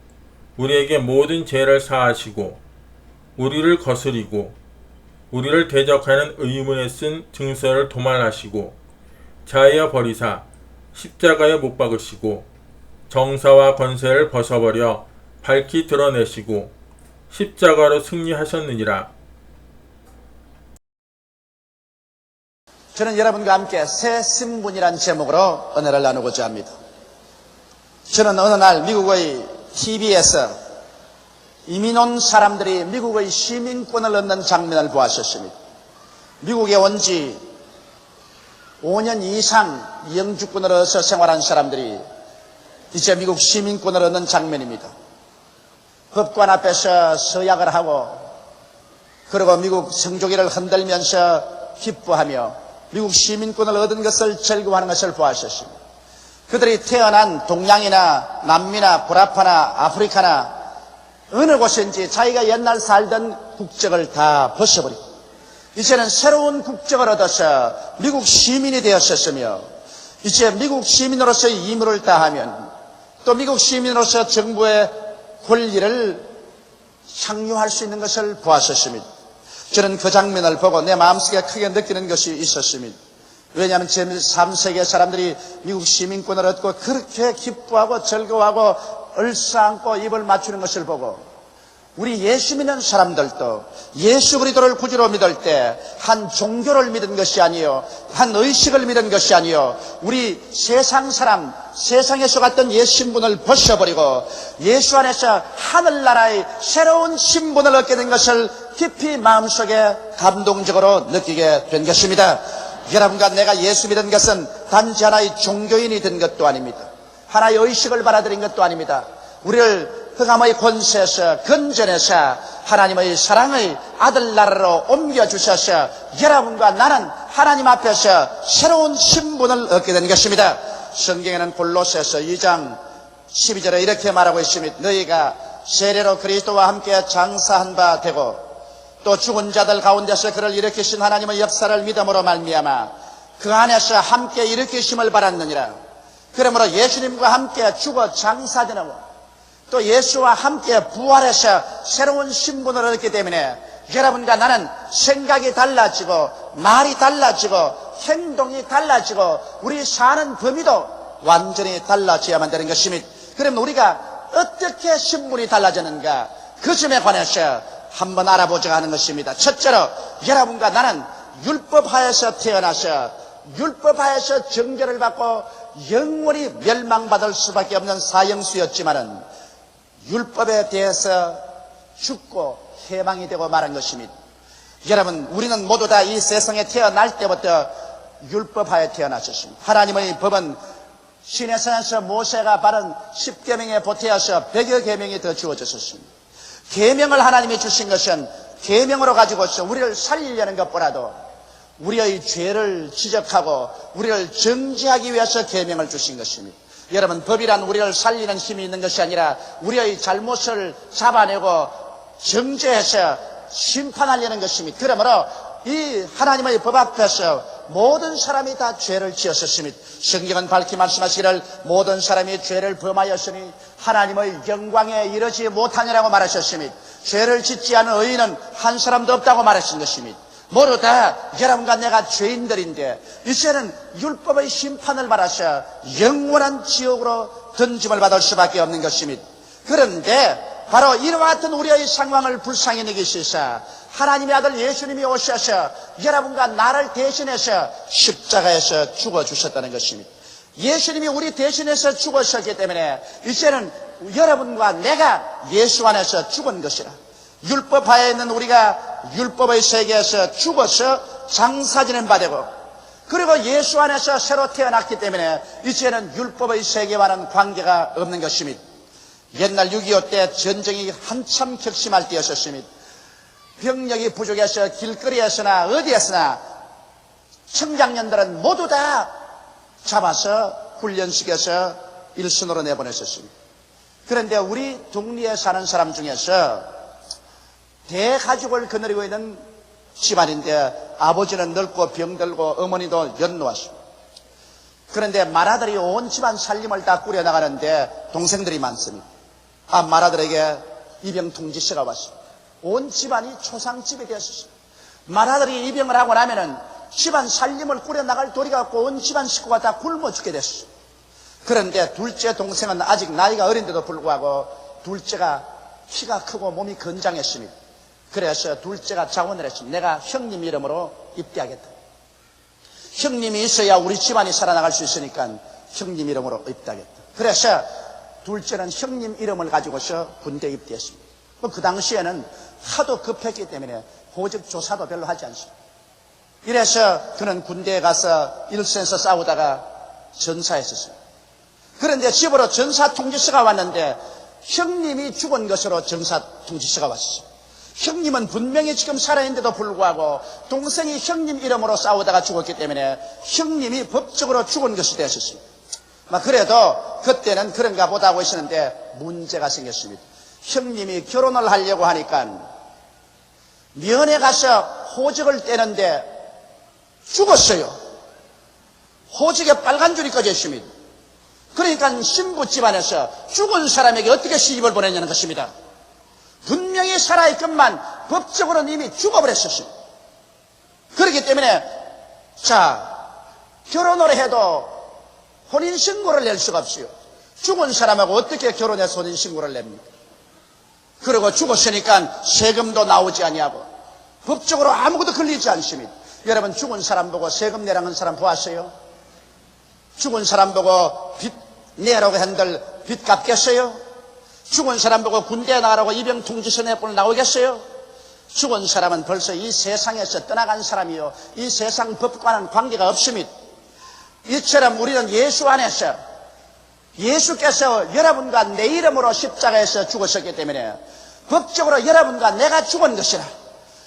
[SPEAKER 2] 우리에게 모든 죄를 사하시고 우리를 거스리고 우리를 대적하는 의문에 쓴 증서를 도말하시고 자하여 버리사 십자가에 못 박으시고 정사와 권세를 벗어버려 밝히 드러내시고 십자가로 승리하셨느니라.
[SPEAKER 1] 저는 여러분과 함께 새 신분이란 제목으로 은혜를 나누고자 합니다. 저는 어느 날 미국의 TV에서 이민 온 사람들이 미국의 시민권을 얻는 장면을 보았었습니다. 미국에 온 지 5년 이상 영주권을 얻어서 생활한 사람들이 이제 미국 시민권을 얻는 장면입니다. 법관 앞에서 서약을 하고 그리고 미국 성조기를 흔들면서 기뻐하며 미국 시민권을 얻은 것을 즐거워하는 것을 보았었습니다. 그들이 태어난 동양이나 남미나 불아파나 아프리카나 어느 곳인지 자기가 옛날 살던 국적을 다 벗어버리고 이제는 새로운 국적을 얻어서 미국 시민이 되었었으며 이제 미국 시민으로서의義務를 다하면 또 미국 시민으로서 정부의 권리를 향유할 수 있는 것을 보았었습니다. 저는 그 장면을 보고 내 마음속에 크게 느끼는 것이 있었습니다. 왜냐하면 제3세계 사람들이 미국 시민권을 얻고 그렇게 기뻐하고 즐거워하고 얼싸안고 입을 맞추는 것을 보고 우리 예수 믿는 사람들도 예수 그리스도를 구주로 믿을 때 한 종교를 믿은 것이 아니요 한 의식을 믿은 것이 아니요 우리 세상 사람 세상에서 갔던 옛 신분을 벗어버리고 예수 안에서 하늘나라의 새로운 신분을 얻게 된 것을 깊이 마음속에 감동적으로 느끼게 된 것입니다. 여러분과 내가 예수 믿은 것은 단지 하나의 종교인이 된 것도 아닙니다. 하나의 의식을 받아들인 것도 아닙니다. 우리를 흑암의 권세에서 건져내서 하나님의 사랑의 아들나라로 옮겨주셔서 여러분과 나는 하나님 앞에서 새로운 신분을 얻게 된 것입니다. 성경에는 골로새서 2장 12절에 이렇게 말하고 있습니다. 너희가 세례로 그리스도와 함께 장사한 바 되고 또 죽은 자들 가운데서 그를 일으키신 하나님의 역사를 믿음으로 말미암아 그 안에서 함께 일으키심을 받았느니라. 그러므로 예수님과 함께 죽어 장사되는 또 예수와 함께 부활해서 새로운 신분을 얻기 때문에 여러분과 나는 생각이 달라지고 말이 달라지고 행동이 달라지고 우리 사는 범위도 완전히 달라져야만 되는 것입니다. 그럼 우리가 어떻게 신분이 달라졌는가 그 점에 관해서 한번 알아보자 하는 것입니다. 첫째로 여러분과 나는 율법하에서 태어나서 율법하에서 정죄를 받고 영원히 멸망받을 수밖에 없는 사형수였지만은 율법에 대해서 죽고 해방이 되고 말한 것입니다. 여러분 우리는 모두 다 이 세상에 태어날 때부터 율법하에 태어났었습니다. 하나님의 법은 시내산에서 모세가 바른 10계명에 보태어서 100여 계명이 더 주어졌었습니다. 계명을 하나님이 주신 것은 계명으로 가지고서 우리를 살리려는 것보다도 우리의 죄를 지적하고 우리를 정죄하기 위해서 계명을 주신 것입니다. 여러분 법이란 우리를 살리는 힘이 있는 것이 아니라 우리의 잘못을 잡아내고 정죄해서 심판하려는 것입니다. 그러므로 이 하나님의 법 앞에서 모든 사람이 다 죄를 지었었습니다. 성경은 밝히 말씀하시기를 모든 사람이 죄를 범하였으니 하나님의 영광에 이르지 못하느라고 말하셨습니다. 죄를 짓지 않은 의인은 한 사람도 없다고 말하신 것입니다. 모두 다 여러분과 내가 죄인들인데 이제는 율법의 심판을 받아서 영원한 지옥으로 던짐을 받을 수밖에 없는 것입니다. 그런데 바로 이와 같은 우리의 상황을 불쌍히 여기시사 하나님의 아들 예수님이 오셔서 여러분과 나를 대신해서 십자가에서 죽어주셨다는 것입니다. 예수님이 우리 대신해서 죽으셨기 때문에 이제는 여러분과 내가 예수 안에서 죽은 것이라. 율법하에 있는 우리가 율법의 세계에서 죽어서 장사지는 바 되고 그리고 예수 안에서 새로 태어났기 때문에 이제는 율법의 세계와는 관계가 없는 것입니다. 옛날 6.25 때 전쟁이 한참 격심할 때였었습니다. 병력이 부족해서 길거리에서나 어디에서나 청장년들은 모두 다 잡아서 훈련시켜서 일선으로 내보냈었습니다. 그런데 우리 동리에 사는 사람 중에서 대가족을 거느리고 있는 집안인데 아버지는 늙고 병들고 어머니도 연로하시고 그런데 맏아들이 온 집안 살림을 다 꾸려나가는데 동생들이 많습니다. 맏아들에게 입영 통지서가 왔습니다. 온 집안이 초상집이 되었습니다. 맏아들이 입영을 하고 나면은 집안 살림을 꾸려나갈 도리가 없고 온 집안 식구가 다 굶어 죽게 됐습니다. 그런데 둘째 동생은 아직 나이가 어린데도 불구하고 둘째가 키가 크고 몸이 건장했습니다. 그래서 둘째가 자원을 했습니다. 내가 형님 이름으로 입대하겠다. 형님이 있어야 우리 집안이 살아나갈 수 있으니까 형님 이름으로 입대하겠다. 그래서 둘째는 형님 이름을 가지고서 군대에 입대했습니다. 그 당시에는 하도 급했기 때문에 호적 조사도 별로 하지 않습니다. 이래서 그는 군대에 가서 일선에서 싸우다가 전사했었어요. 그런데 집으로 전사 통지서가 왔는데 형님이 죽은 것으로 전사 통지서가 왔었어요. 형님은 분명히 지금 살아있는데도 불구하고 동생이 형님 이름으로 싸우다가 죽었기 때문에 형님이 법적으로 죽은 것이 되었었습니다. 그래도 그때는 그런가 보다 하고 있었는데 문제가 생겼습니다. 형님이 결혼을 하려고 하니까 면회 가서 호적을 떼는데 죽었어요. 호적에 빨간 줄이 꺼져 있습니다. 그러니까 신부 집안에서 죽은 사람에게 어떻게 시집을 보냈냐는 것입니다. 분명히 살아있건만 법적으로는 이미 죽어버렸었어요. 그렇기 때문에 결혼을 해도 혼인신고를 낼 수가 없어요. 죽은 사람하고 어떻게 결혼해서 혼인신고를 냅니까? 그리고 죽었으니까 세금도 나오지 아니하고 법적으로 아무것도 걸리지 않습니다. 여러분 죽은 사람 보고 세금 내라는 사람 보았어요? 죽은 사람 보고 빚 내라고 한들 빚 갚겠어요? 죽은 사람 보고 군대에 나가라고 입영 통지서 내보내 나오겠어요? 죽은 사람은 벌써 이 세상에서 떠나간 사람이요, 이 세상 법과는 관계가 없습니다. 이처럼 우리는 예수 안에서 예수께서 여러분과 내 이름으로 십자가에서 죽으셨기 때문에 법적으로 여러분과 내가 죽은 것이라.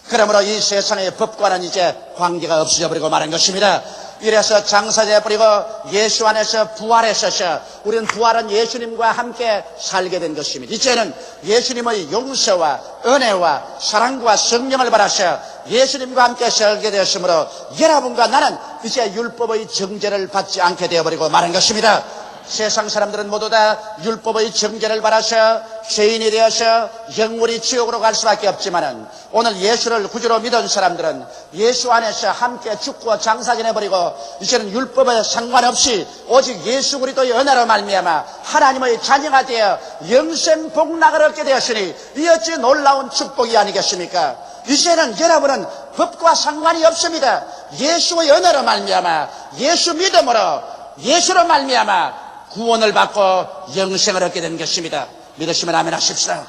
[SPEAKER 1] 그러므로 이 세상의 법과는 이제 관계가 없어져 버리고 말한 것입니다. 이래서 장사돼 버리고 예수 안에서 부활했어서 우리는 부활한 예수님과 함께 살게 된 것입니다. 이제는 예수님의 용서와 은혜와 사랑과 성령을 받아서 예수님과 함께 살게 되었으므로 여러분과 나는 이제 율법의 정죄를 받지 않게 되어버리고 말한 것입니다. 세상 사람들은 모두 다 율법의 정죄를 받아서 죄인이 되어서 영원히 지옥으로 갈 수밖에 없지만은 오늘 예수를 구주로 믿은 사람들은 예수 안에서 함께 죽고 장사지내버리고 이제는 율법에 상관없이 오직 예수 그리스도의 은혜로 말미암아 하나님의 자녀가 되어 영생 복락을 얻게 되었으니 이 어찌 놀라운 축복이 아니겠습니까? 이제는 여러분은 법과 상관이 없습니다. 예수의 은혜로 말미암아 예수 믿음으로 예수로 말미암아 구원을 받고 영생을 얻게 된 것입니다. 믿으시면 아멘 하십시오.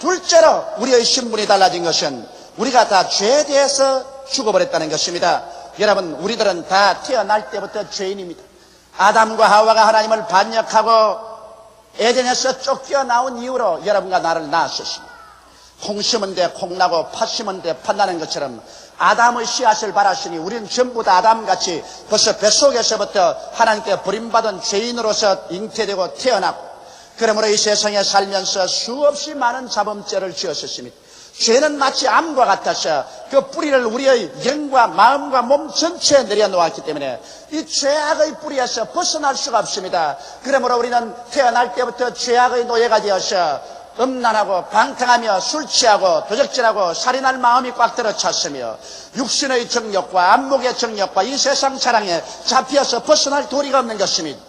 [SPEAKER 1] 둘째로 우리의 신분이 달라진 것은 우리가 다 죄에 대해서 죽어버렸다는 것입니다. 여러분 우리들은 다 태어날 때부터 죄인입니다. 아담과 하와가 하나님을 반역하고 에덴에서 쫓겨나온 이후로 여러분과 나를 낳았습니다. 콩 심은 데 콩나고 팥 심은 데 팥나는 것처럼 아담의 씨앗을 발하시니 우리는 전부 다 아담같이 벌써 뱃속에서부터 하나님께 버림받은 죄인으로서 잉태되고 태어났고 그러므로 이 세상에 살면서 수없이 많은 자범죄를 지었습니다. 죄는 마치 암과 같아서 그 뿌리를 우리의 영과 마음과 몸 전체에 내려놓았기 때문에 이 죄악의 뿌리에서 벗어날 수가 없습니다. 그러므로 우리는 태어날 때부터 죄악의 노예가 되어서 음란하고 방탕하며 술 취하고 도적질하고 살인할 마음이 꽉 들어찼으며 육신의 정욕과 안목의 정욕과 이 세상 사랑에 잡혀서 벗어날 도리가 없는 것입니다.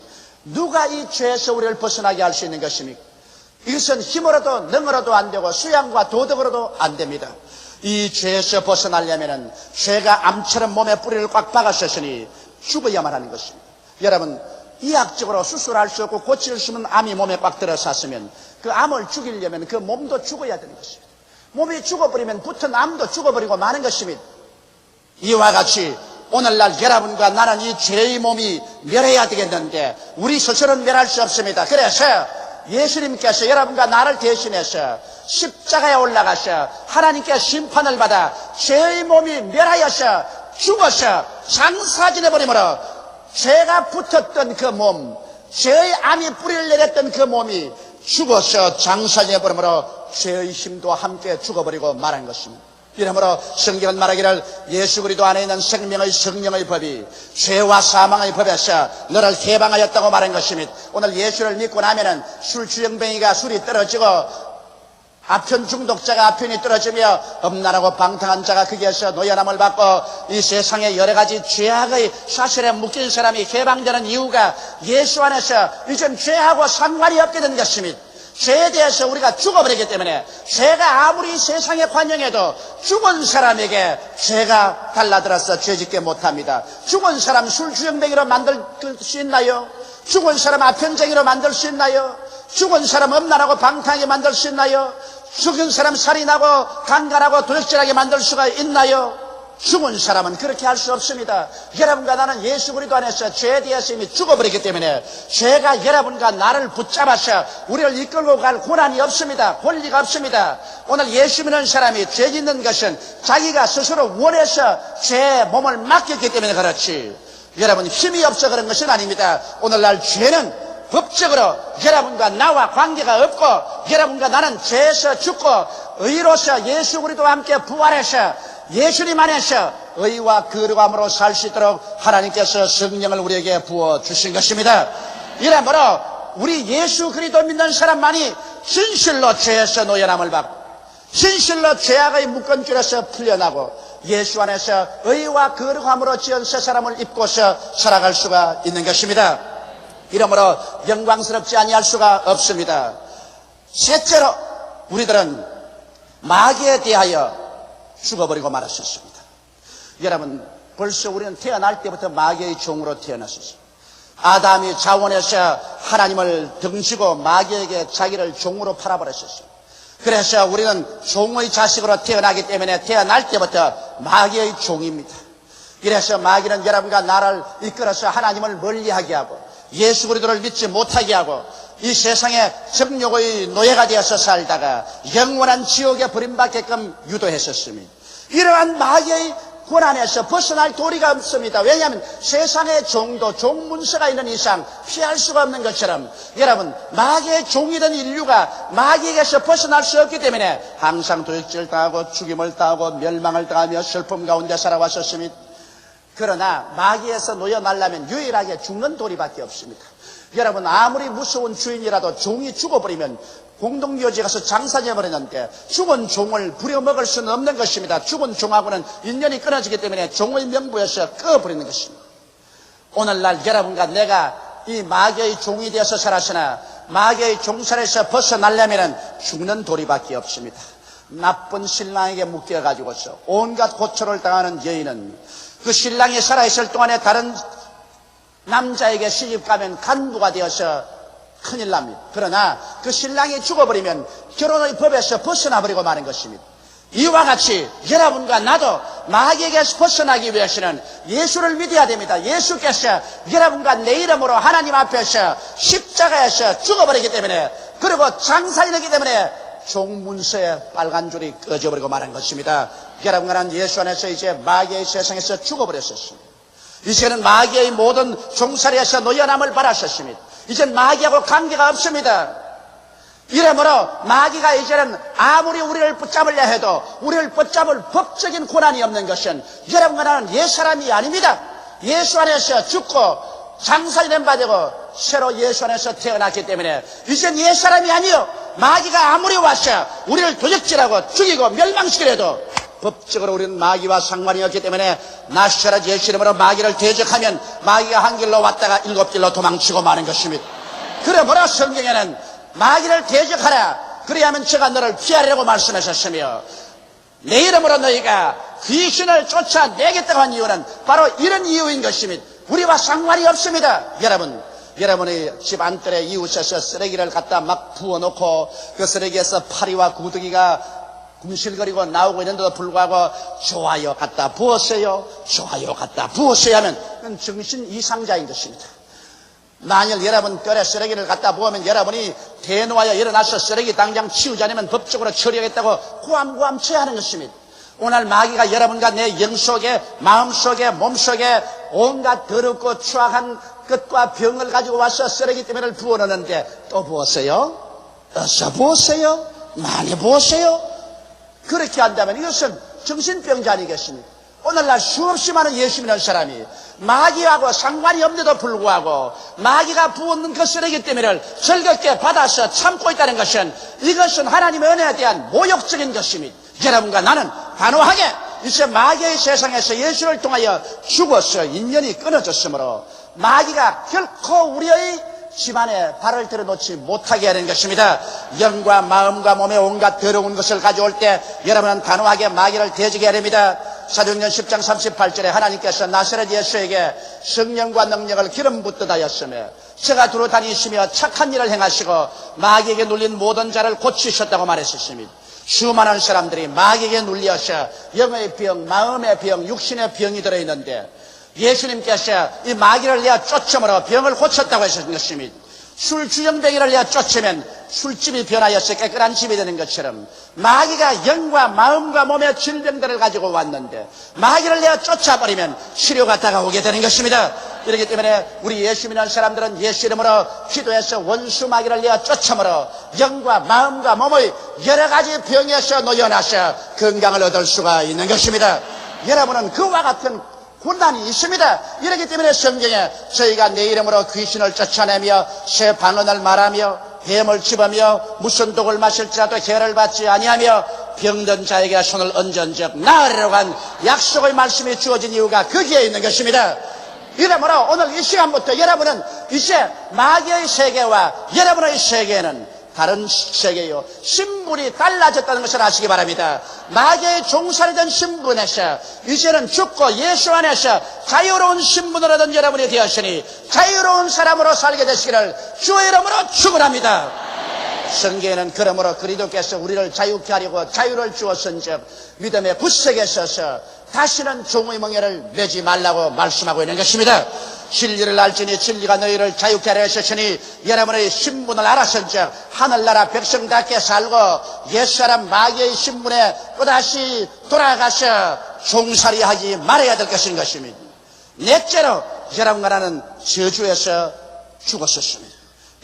[SPEAKER 1] 누가 이 죄에서 우리를 벗어나게 할 수 있는 것입니까? 이것은 힘으로도 능으로도 안 되고 수양과 도덕으로도 안 됩니다. 이 죄에서 벗어나려면 죄가 암처럼 몸에 뿌리를 꽉 박았으니 죽어야만 하는 것입니다. 여러분 이학적으로 수술할 수 없고 고칠 수 없는 암이 몸에 꽉 들어섰으면 그 암을 죽이려면 그 몸도 죽어야 되는 것입니다. 몸이 죽어버리면 붙은 암도 죽어버리고 마는 것입니다. 이와 같이 오늘날 여러분과 나는 이 죄의 몸이 멸해야 되겠는데 우리 스스로는 멸할 수 없습니다. 그래서 예수님께서 여러분과 나를 대신해서 십자가에 올라가서 하나님께 심판을 받아 죄의 몸이 멸하여서 죽어서 장사지내버리므로 죄가 붙었던 그 몸, 죄의 암이 뿌리를 내렸던 그 몸이 죽어서 장사지내버리므로 죄의 힘도 함께 죽어버리고 말한 것입니다. 이러므로 성경은 말하기를 예수 그리스도 안에 있는 생명의 성령의 법이 죄와 사망의 법에서 너를 해방하였다고 말한 것입니다. 오늘 예수를 믿고 나면은 술 주정뱅이가 술이 떨어지고 아편 중독자가 아편이 떨어지며 음란하고 방탕한 자가 거기에서 노연함을 받고 이 세상의 여러 가지 죄악의 사슬에 묶인 사람이 해방되는 이유가 예수 안에서 이젠 죄하고 상관이 없게 된 것입니다. 죄에 대해서 우리가 죽어버리기 때문에 죄가 아무리 세상에 관영해도 죽은 사람에게 죄가 달라들어서 죄짓게 못합니다. 죽은 사람 술주정뱅이로 만들 수 있나요? 죽은 사람 아편쟁이로 만들 수 있나요? 죽은 사람 음란하고 방탕하게 만들 수 있나요? 죽은 사람 살인하고 강간하고 도적질하게 만들 수가 있나요? 죽은 사람은 그렇게 할 수 없습니다. 여러분과 나는 예수 그리스도 안에서 죄에 대해서 이미 죽어버리기 때문에 죄가 여러분과 나를 붙잡아서 우리를 이끌고 갈 권한이 없습니다. 권리가 없습니다. 오늘 예수 믿는 사람이 죄 짓는 것은 자기가 스스로 원해서 죄에 몸을 맡겼기 때문에 그렇지, 여러분 힘이 없어 그런 것은 아닙니다. 오늘날 죄는 법적으로 여러분과 나와 관계가 없고 여러분과 나는 죄에서 죽고 의로서 예수 그리스도와 함께 부활해서 예수님 안에서 의와 거룩함으로 살 수 있도록 하나님께서 성령을 우리에게 부어주신 것입니다. 이러므로 우리 예수 그리스도 믿는 사람만이 진실로 죄에서 노연함을 받고 진실로 죄악의 묶음줄에서 풀려나고 예수 안에서 의와 거룩함으로 지은 새 사람을 입고서 살아갈 수가 있는 것입니다. 이러므로 영광스럽지 아니할 수가 없습니다. 셋째로 우리들은 마귀에 대하여 죽어버리고 말았었습니다. 여러분, 벌써 우리는 태어날 때부터 마귀의 종으로 태어났었습니다. 아담이 자원에서 하나님을 등지고 마귀에게 자기를 종으로 팔아버렸었습니다. 그래서 우리는 종의 자식으로 태어나기 때문에 태어날 때부터 마귀의 종입니다. 이래서 마귀는 여러분과 나를 이끌어서 하나님을 멀리하게 하고 예수 그리스도를 믿지 못하게 하고 이 세상에 정욕의 노예가 되어서 살다가 영원한 지옥에 버림받게끔 유도했었습니다. 이러한 마귀의 권한에서 벗어날 도리가 없습니다. 왜냐하면 세상의 종도 종문서가 있는 이상 피할 수가 없는 것처럼 여러분, 마귀의 종이던 인류가 마귀에게서 벗어날 수 없기 때문에 항상 도적질 당하고 죽임을 당하고 멸망을 당하며 슬픔 가운데 살아왔었습니다. 그러나 마귀에서 놓여나려면 유일하게 죽는 도리밖에 없습니다. 여러분, 아무리 무서운 주인이라도 종이 죽어버리면 공동묘지에 가서 장사해버리는데 죽은 종을 부려먹을 수는 없는 것입니다. 죽은 종하고는 인연이 끊어지기 때문에 종의 명부에서 꺼버리는 것입니다. 오늘날 여러분과 내가 이 마귀의 종이 되어서 살았으나 마귀의 종살에서 벗어나려면 죽는 도리밖에 없습니다. 나쁜 신랑에게 묶여가지고서 온갖 고초를 당하는 여인은 그 신랑이 살아있을 동안에 다른 남자에게 시집가면 간부가 되어서 큰일 납니다. 그러나 그 신랑이 죽어버리면 결혼의 법에서 벗어나버리고 마는 것입니다. 이와 같이 여러분과 나도 마귀에게서 벗어나기 위해서는 예수를 믿어야 됩니다. 예수께서 여러분과 내 이름으로 하나님 앞에서 십자가에서 죽어버리기 때문에, 그리고 장사이기 때문에 종문서에 빨간 줄이 꺼져버리고 마는 것입니다. 여러분과 나는 예수 안에서 이제 마귀의 세상에서 죽어버렸었습니다. 이제는 마귀의 모든 종살이에서 노연함을 받았었습니다. 이제는 마귀하고 관계가 없습니다. 이러므로 마귀가 이제는 아무리 우리를 붙잡으려 해도 우리를 붙잡을 법적인 권한이 없는 것은 여러분과 나는 옛사람이 아닙니다. 예수 안에서 죽고 장사된 바 되고 새로 예수 안에서 태어났기 때문에 이젠 옛사람이 아니요, 마귀가 아무리 와서 우리를 도적질하고 죽이고 멸망시키려도 법적으로 우리는 마귀와 상관이 없기 때문에 나시라 예수 이름으로 마귀를 대적하면 마귀가 한 길로 왔다가 일곱 길로 도망치고 마는 것입니다. 그러므로 성경에는 마귀를 대적하라, 그리하면 제가 너를 피하리라고 말씀하셨으며, 내 이름으로 너희가 귀신을 쫓아내겠다고 한 이유는 바로 이런 이유인 것입니다. 우리와 상관이 없습니다. 여러분의 집 안뜰에 이웃에서 쓰레기를 갖다 막 부어놓고 그 쓰레기에서 파리와 구더기가 궁실거리고 나오고 있는데도 불구하고 좋아요 갖다 부었어요, 좋아요 갖다 부었어요 하면 그건 정신 이상자인 것입니다. 만일 여러분 뜰에 쓰레기를 갖다 부으면 여러분이 대노하여 일어나서 쓰레기 당장 치우지 않으면 법적으로 처리하겠다고 구함구함 처하는 것입니다. 오늘 마귀가 여러분과 내 영속에, 마음속에, 몸속에 온갖 더럽고 추악한 것과 병을 가지고 와서 쓰레기 때문에 부어넣는데 또 부었어요? 어서 부었어요? 많이 부었어요? 그렇게 한다면 이것은 정신병자 아니겠습니까? 오늘날 수없이 많은 예수 믿는 사람이 마귀하고 상관이 없는데도 불구하고 마귀가 부었는 그 쓰레기 때문에 즐겁게 받아서 참고 있다는 것은 이것은 하나님의 은혜에 대한 모욕적인 것입니다. 여러분과 나는 단호하게 이제 마귀의 세상에서 예수를 통하여 죽어서 인연이 끊어졌으므로 마귀가 결코 우리의 집안에 발을 들어놓지 못하게 하는 것입니다. 영과 마음과 몸에 온갖 더러운 것을 가져올 때 여러분은 단호하게 마귀를 대적해야 됩니다. 사도행전 10장 38절에 하나님께서 나사렛 예수에게 성령과 능력을 기름 붓듯 하였으며 저가 두루 다니시며 착한 일을 행하시고 마귀에게 눌린 모든 자를 고치셨다고 말했습니다. 수많은 사람들이 마귀에게 눌려서 영의 병, 마음의 병, 육신의 병이 들어있는데 예수님께서 이 마귀를 내어 쫓음으로 병을 고쳤다고 하셨던 것입니다. 술 주정뱅이를 내어 쫓으면 술집이 변하여서 깨끗한 집이 되는 것처럼 마귀가 영과 마음과 몸의 질병들을 가지고 왔는데 마귀를 내어 쫓아버리면 치료가 다가오게 되는 것입니다. 그렇기 때문에 우리 예수 믿는 사람들은 예수 이름으로 기도해서 원수 마귀를 내어 쫓음으로 영과 마음과 몸의 여러 가지 병에서 놓여나서 건강을 얻을 수가 있는 것입니다. 여러분은 그와 같은 고난이 있습니다. 이렇기 때문에 성경에 저희가 내 이름으로 귀신을 쫓아내며 새 방언을 말하며 뱀을 집으며 무슨 독을 마실지라도 해를 받지 아니하며 병든 자에게 손을 얹은즉 나으리라고 한 약속의 말씀이 주어진 이유가 거기에 있는 것입니다. 이러므로 오늘 이 시간부터 여러분은 이제 마귀의 세계와 여러분의 세계는 다른 세계요 신분이 달라졌다는 것을 아시기 바랍니다. 마귀의 종살이 된 신분에서 이제는 죽고 예수 안에서 자유로운 신분을 얻은 여러분이 되었으니 자유로운 사람으로 살게 되시기를 주의 이름으로 축원합니다. 성경에는 그러므로 그리스도께서 우리를 자유케 하려고 자유를 주었은즉 믿음의 굳세게 서서 다시는 종의 멍에를 매지 말라고 말씀하고 있는 것입니다. 진리를 알지니 진리가 너희를 자유케 하려 하셨으니 여러분의 신분을 알았은즉 하늘나라 백성답게 살고 옛사람 마귀의 신분에 또다시 돌아가서 종살이하지 말아야 될 것입니다. 넷째로 여러분과 나는 저주에서 죽었었습니다.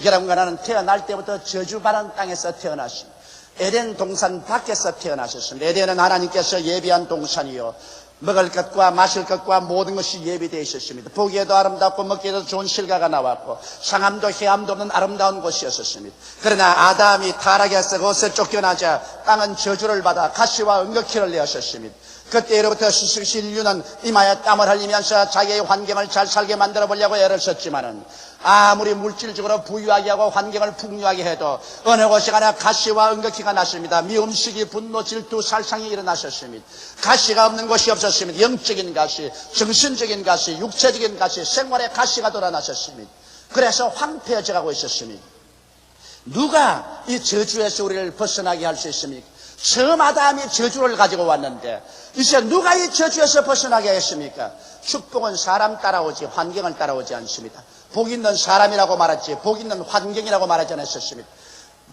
[SPEAKER 1] 여러분과 나는 태어날 때부터 저주받은 땅에서 태어났습니다. 에덴 동산 밖에서 태어나셨습니다. 에덴은 하나님께서 예비한 동산이요 먹을 것과 마실 것과 모든 것이 예비되어 있었습니다. 보기에도 아름답고 먹기에도 좋은 실과가 나왔고 상함도 해함도 없는 아름다운 곳이었습니다. 그러나 아담이 타락해서 그것을 쫓겨나자 땅은 저주를 받아 가시와 은거키를 내었습니다. 그때로부터 인류는 이마에 땀을 흘리면서 자기의 환경을 잘 살게 만들어 보려고 애를 썼지만은 아무리 물질적으로 부유하게 하고 환경을 풍요하게 해도 어느 곳에 가나 가시와 은거키가 났습니다. 미움시기, 분노, 질투, 살상이 일어나셨습니다. 가시가 없는 곳이 없었습니다. 영적인 가시, 정신적인 가시, 육체적인 가시, 생활의 가시가 돌아나셨습니다. 그래서 황폐해져 가고 있었습니다. 누가 이 저주에서 우리를 벗어나게 할 수 있습니까? 처음 아담이 저주를 가지고 왔는데 이제 누가 이 저주에서 벗어나게 했습니까? 축복은 사람 따라오지 환경을 따라오지 않습니다. 복 있는 사람이라고 말했지 복 있는 환경이라고 말하지 않았습니다.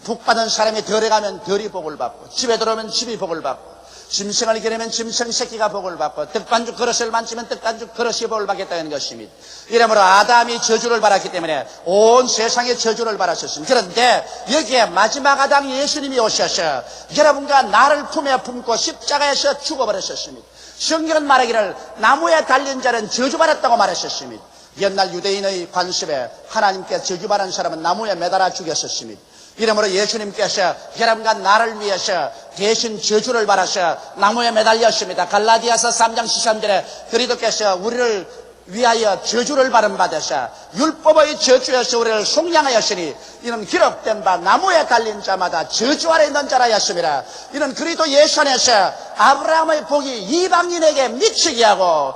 [SPEAKER 1] 복 받은 사람이 덜에 가면 덜이 복을 받고 집에 들어오면 집이 복을 받고 짐승을 기르면 짐승 새끼가 복을 받고 떡반죽 그릇을 만지면 떡반죽 그릇이 복을 받겠다는 것입니다. 이러므로 아담이 저주를 받았기 때문에 온 세상에 저주를 받았었습니다. 그런데 여기에 마지막 아담 예수님이 오셔서 여러분과 나를 품에 품고 십자가에서 죽어버렸었습니다. 성경은 말하기를 나무에 달린 자는 저주받았다고 말했었습니다. 옛날 유대인의 관습에 하나님께 저주받은 사람은 나무에 매달아 죽였었습니다. 이러므로 예수님께서 여러분과 나를 위해서 대신 저주를 받아서 나무에 매달렸습니다. 갈라디아서 3장 13절에 그리스도께서 우리를 위하여 저주를 받으사 율법의 저주에서 우리를 속량하였으니 이는 기록된 바 나무에 달린 자마다 저주 아래 있는 자라 하였습니다. 이는 그리스도 예수 안에서 아브라함의 복이 이방인에게 미치게 하고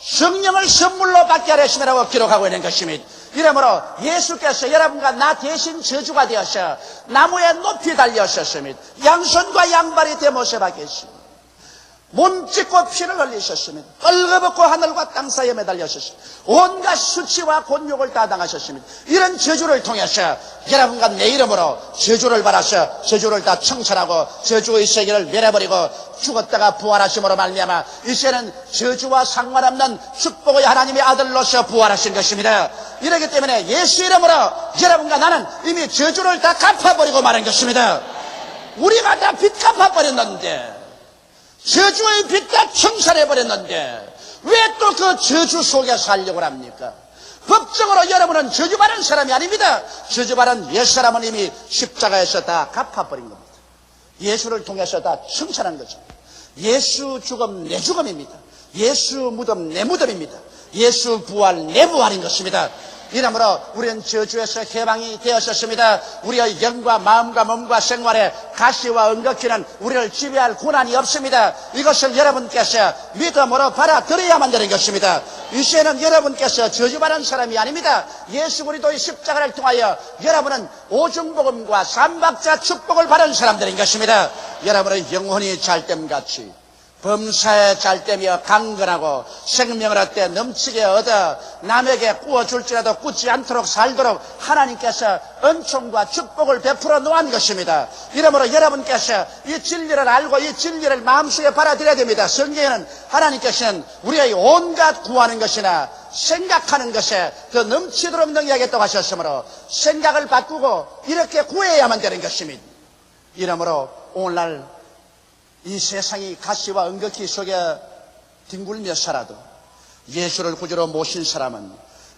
[SPEAKER 1] 성령을 선물로 받게 하셨음이라고 기록하고 있는 것입니다. 이러므로 예수께서 여러분과 나 대신 저주가 되어서 나무에 높이 달렸었습니다. 양손과 양발이 대못에 박혔습니다. 몸 찢고 피를 흘리셨습니다. 뻘거벗고 하늘과 땅 사이에 매달렸었습니다. 온갖 수치와 곤욕을 다 당하셨습니다. 이런 저주를 통해서 여러분과 내 이름으로 저주를 받아서 저주를 다 청산하고 저주의 세계를 멸해버리고 죽었다가 부활하심으로 말미암아 이제는 저주와 상관없는 축복의 하나님의 아들로서 부활하신 것입니다. 이렇기 때문에 예수 이름으로 여러분과 나는 이미 저주를 다 갚아버리고 마는 것입니다. 우리가 다 빚 갚아버렸는데 저주의 빚 다 청산해버렸는데 왜 또 그 저주 속에 살려고 합니까? 법적으로 여러분은 저주받은 사람이 아닙니다. 저주받은 옛사람은 이미 십자가에서 다 갚아버린 겁니다. 예수를 통해서 다 청산한 거죠. 예수 죽음 내 죽음입니다. 예수 무덤 내 무덤입니다. 예수 부활 내 부활인 것입니다. 이러므로 우리는 저주에서 해방이 되었었습니다. 우리의 영과 마음과 몸과 생활에 가시와 응급기는 우리를 지배할 권한이 없습니다. 이것을 여러분께서 믿음으로 받아들여야만 되는 것입니다. 이제는 여러분께서 저주받은 사람이 아닙니다. 예수 그리스도의 십자가를 통하여 여러분은 오중복음과 삼박자 축복을 받은 사람들인 것입니다. 여러분의 영혼이 잘됨같이 범사에 잘되며 강건하고 생명을 얻되 넘치게 얻어 남에게 꾸어줄지라도 꾸지 않도록 살도록 하나님께서 은총과 축복을 베풀어 놓은 것입니다. 이러므로 여러분께서 이 진리를 알고 이 진리를 마음속에 받아들여야 됩니다. 성경에는 하나님께서는 우리의 온갖 구하는 것이나 생각하는 것에 더 넘치도록 능히하겠다고 하셨으므로 생각을 바꾸고 이렇게 구해야만 되는 것입니다. 이러므로 오늘날 이 세상이 가시와 은극기 속에 뒹굴며 살아도 예수를 구주로 모신 사람은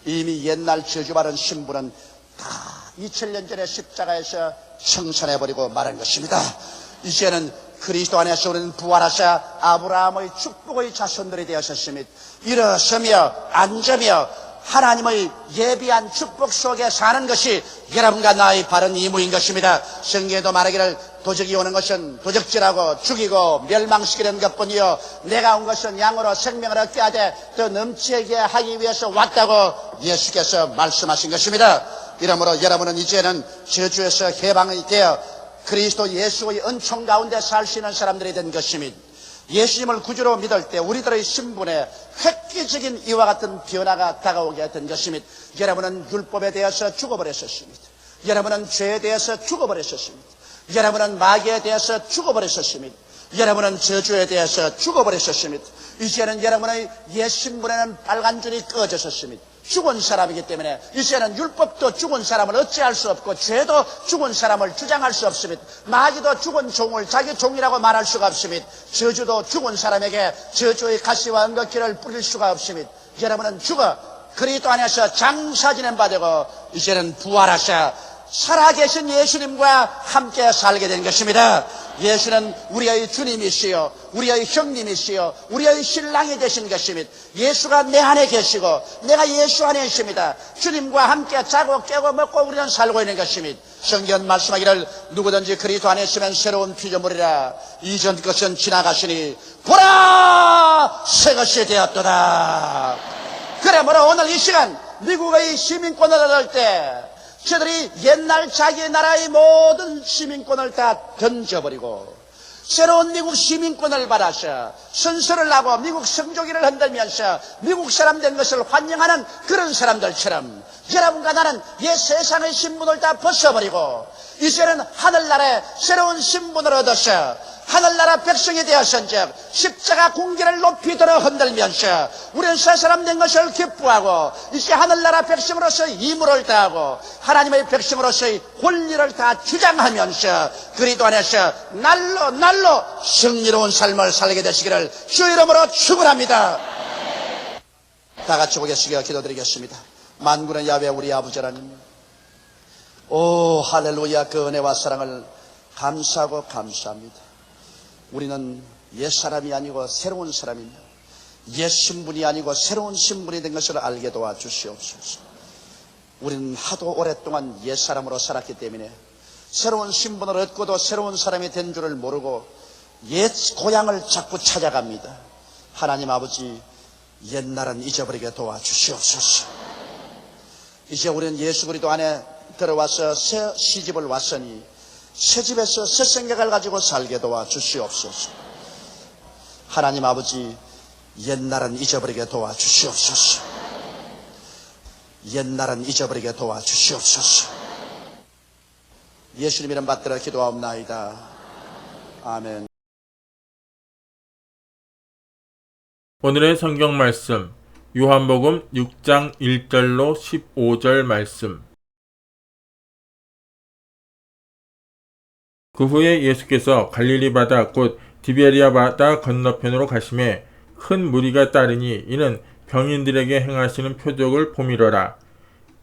[SPEAKER 1] 이미 옛날 저주받은 신분은 다 2000년 전에 십자가에서 청산해버리고 말한 것입니다. 이제는 그리스도 안에서 우리는 부활하사 아브라함의 축복의 자손들이 되었습니다. 일어서며 앉으며 하나님의 예비한 축복 속에 사는 것이 여러분과 나의 바른 임무인 것입니다. 성경에도 말하기를 도적이 오는 것은 도적질하고 죽이고 멸망시키는 것뿐이요 내가 온 것은 양으로 생명을 얻게 하되 더 넘치게 하기 위해서 왔다고 예수께서 말씀하신 것입니다. 이러므로 여러분은 이제는 저주에서 해방이 되어 그리스도 예수의 은총 가운데 살 수 있는 사람들이 된 것입니다. 예수님을 구주로 믿을 때 우리들의 신분에 획기적인 이와 같은 변화가 다가오게 된 것입니다. 여러분은 율법에 대해서 죽어버렸습니다. 여러분은 죄에 대해서 죽어버렸습니다. 여러분은 마귀에 대해서 죽어버렸습니다. 여러분은 저주에 대해서 죽어버렸습니다. 이제는 여러분의 옛 신분에는 빨간 줄이 꺼졌습니다. 죽은 사람이기 때문에 이제는 율법도 죽은 사람을 어찌할 수 없고 죄도 죽은 사람을 주장할 수 없습니다. 마귀도 죽은 종을 자기 종이라고 말할 수가 없습니다. 저주도 죽은 사람에게 저주의 가시와 은극기를 뿌릴 수가 없습니다. 여러분은 죽어 그리스도 안에서 장사 지낸 바 되고 이제는 부활하셔 살아계신 예수님과 함께 살게 된 것입니다. 예수는 우리의 주님이시요 우리의 형님이시요 우리의 신랑이 되신 것입니다. 예수가 내 안에 계시고 내가 예수 안에 있습니다. 주님과 함께 자고 깨고 먹고 우리는 살고 있는 것입니다. 성경 말씀하기를 누구든지 그리스도 안에 있으면 새로운 피조물이라 이전 것은 지나가시니 보라 새 것이 되었도다. 그러므로 오늘 이 시간 미국의 시민권을 얻을 때 저들이 옛날 자기 나라의 모든 시민권을 다 던져버리고 새로운 미국 시민권을 받아서 선서를 하고 미국 성조기를 흔들면서 미국 사람 된 것을 환영하는 그런 사람들처럼 여러분과 나는 옛 세상의 신분을 다 벗어버리고 이제는 하늘나라에 새로운 신분을 얻어서 하늘나라 백성이 되었은즉 십자가 공기를 높이 들어 흔들면서 우리는 새 사람 된 것을 기뻐하고 이제 하늘나라 백성으로서 임무를 다하고 하나님의 백성으로서의 권리를 다 주장하면서 그리스도 안에서 날로 승리로운 삶을 살게 되시기를 주 이름으로 축원합니다. 다 같이 보겠습니다. 기도드리겠습니다. 만군의 야훼 우리 아버지 하나님, 오 할렐루야, 그 은혜와 사랑을 감사하고 감사합니다. 우리는 옛사람이 아니고 새로운 사람이며 옛 신분이 아니고 새로운 신분이 된 것을 알게 도와주시옵소서. 우리는 하도 오랫동안 옛사람으로 살았기 때문에 새로운 신분을 얻고도 새로운 사람이 된 줄을 모르고 옛 고향을 자꾸 찾아갑니다. 하나님 아버지, 옛날은 잊어버리게 도와주시옵소서. 이제 우리는 예수 그리스도 안에 들어와서 새 시집을 왔으니 새 집에서 새 생각을 가지고 살게 도와주시옵소서. 하나님 아버지, 옛날은 잊어버리게 도와주시옵소서. 옛날은 잊어버리게 도와주시옵소서. 예수님 이름 받들어 기도하옵나이다. 아멘.
[SPEAKER 2] 오늘의 성경 말씀 요한복음 6장 1절로 15절 말씀. 그 후에 예수께서 갈릴리 바다 곧 디베리아 바다 건너편으로 가시매 큰 무리가 따르니 이는 병인들에게 행하시는 표적을 보미러라.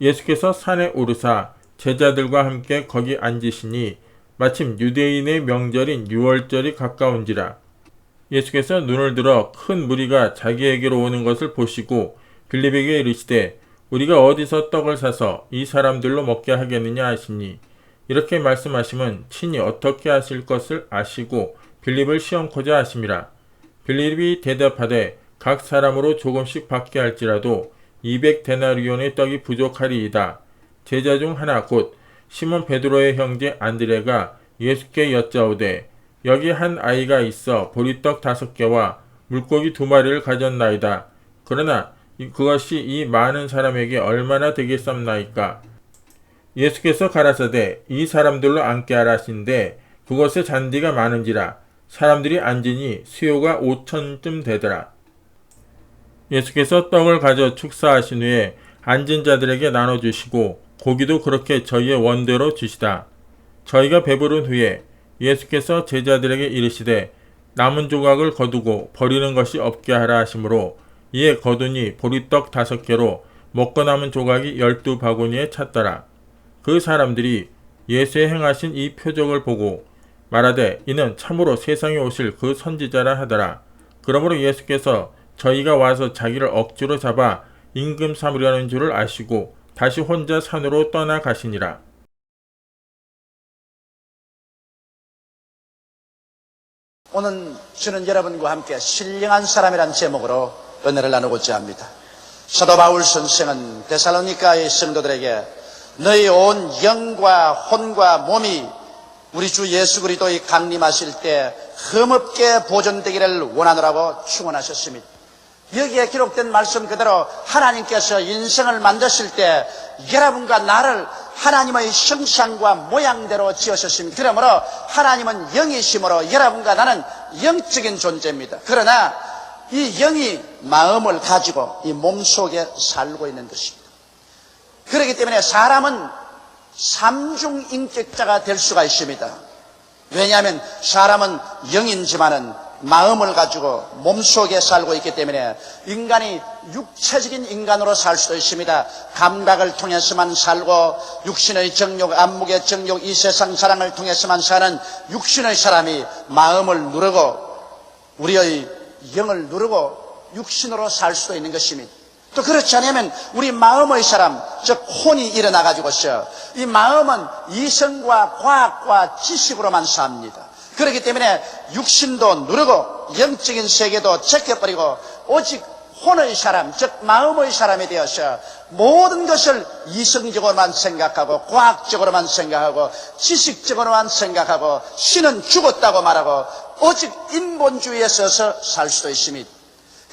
[SPEAKER 2] 예수께서 산에 오르사 제자들과 함께 거기 앉으시니 마침 유대인의 명절인 유월절이 가까운지라. 예수께서 눈을 들어 큰 무리가 자기에게로 오는 것을 보시고 빌립에게 이르시되 우리가 어디서 떡을 사서 이 사람들로 먹게 하겠느냐 하시니 이렇게 말씀하시면 친히 어떻게 하실 것을 아시고 빌립을 시험코자 하심이라. 빌립이 대답하되 각 사람으로 조금씩 받게 할지라도 200데나리온의 떡이 부족하리이다. 제자 중 하나 곧 시몬 베드로의 형제 안드레가 예수께 여짜오되 여기 한 아이가 있어 보리떡 5개와 물고기 2마리를 가졌나이다. 그러나 그것이 이 많은 사람에게 얼마나 되겠습나이까? 예수께서 가라사대 이 사람들로 앉게 하라 하신데 그곳에 잔디가 많은지라 사람들이 앉으니 수요가 5,000쯤 되더라. 예수께서 떡을 가져 축사하신 후에 앉은 자들에게 나눠주시고 고기도 그렇게 저희의 원대로 주시다. 저희가 배부른 후에 예수께서 제자들에게 이르시되 남은 조각을 거두고 버리는 것이 없게 하라 하시므로 이에 거두니 보리떡 5개로 먹고 남은 조각이 12바구니에 찼더라. 그 사람들이 예수의 행하신 이 표적을 보고 말하되 이는 참으로 세상에 오실 그 선지자라 하더라. 그러므로 예수께서 저희가 와서 자기를 억지로 잡아 임금 삼으려는 줄을 아시고 다시 혼자 산으로 떠나가시니라.
[SPEAKER 1] 오늘 저는 여러분과 함께 신령한 사람이란 제목으로 은혜를 나누고자 합니다. 사도 바울 선생은 데살로니가의 성도들에게 너희 온 영과 혼과 몸이 우리 주 예수 그리스도의 강림하실 때 흠없게 보존되기를 원하노라고 축원하셨습니다. 여기에 기록된 말씀 그대로 하나님께서 인생을 만드실 때 여러분과 나를 하나님의 형상과 모양대로 지으셨습니다. 그러므로 하나님은 영이시므로 여러분과 나는 영적인 존재입니다. 그러나 이 영이 마음을 가지고 이 몸속에 살고 있는 것입니다. 그렇기 때문에 사람은 삼중인격자가 될 수가 있습니다. 왜냐하면 사람은 영이지만은 마음을 가지고 몸속에 살고 있기 때문에 인간이 육체적인 인간으로 살 수도 있습니다. 감각을 통해서만 살고 육신의 정욕, 안목의 정욕, 이 세상 사랑을 통해서만 사는 육신의 사람이 마음을 누르고 우리의 영을 누르고 육신으로 살 수도 있는 것입니다. 또 그렇지 않으면 우리 마음의 사람, 즉 혼이 일어나가지고서 이 마음은 이성과 과학과 지식으로만 삽니다. 그렇기 때문에 육신도 누르고 영적인 세계도 제껴버리고 오직 혼의 사람, 즉 마음의 사람이 되어서 모든 것을 이성적으로만 생각하고 과학적으로만 생각하고 지식적으로만 생각하고 신은 죽었다고 말하고 오직 인본주의에 서서 살 수도 있습니다.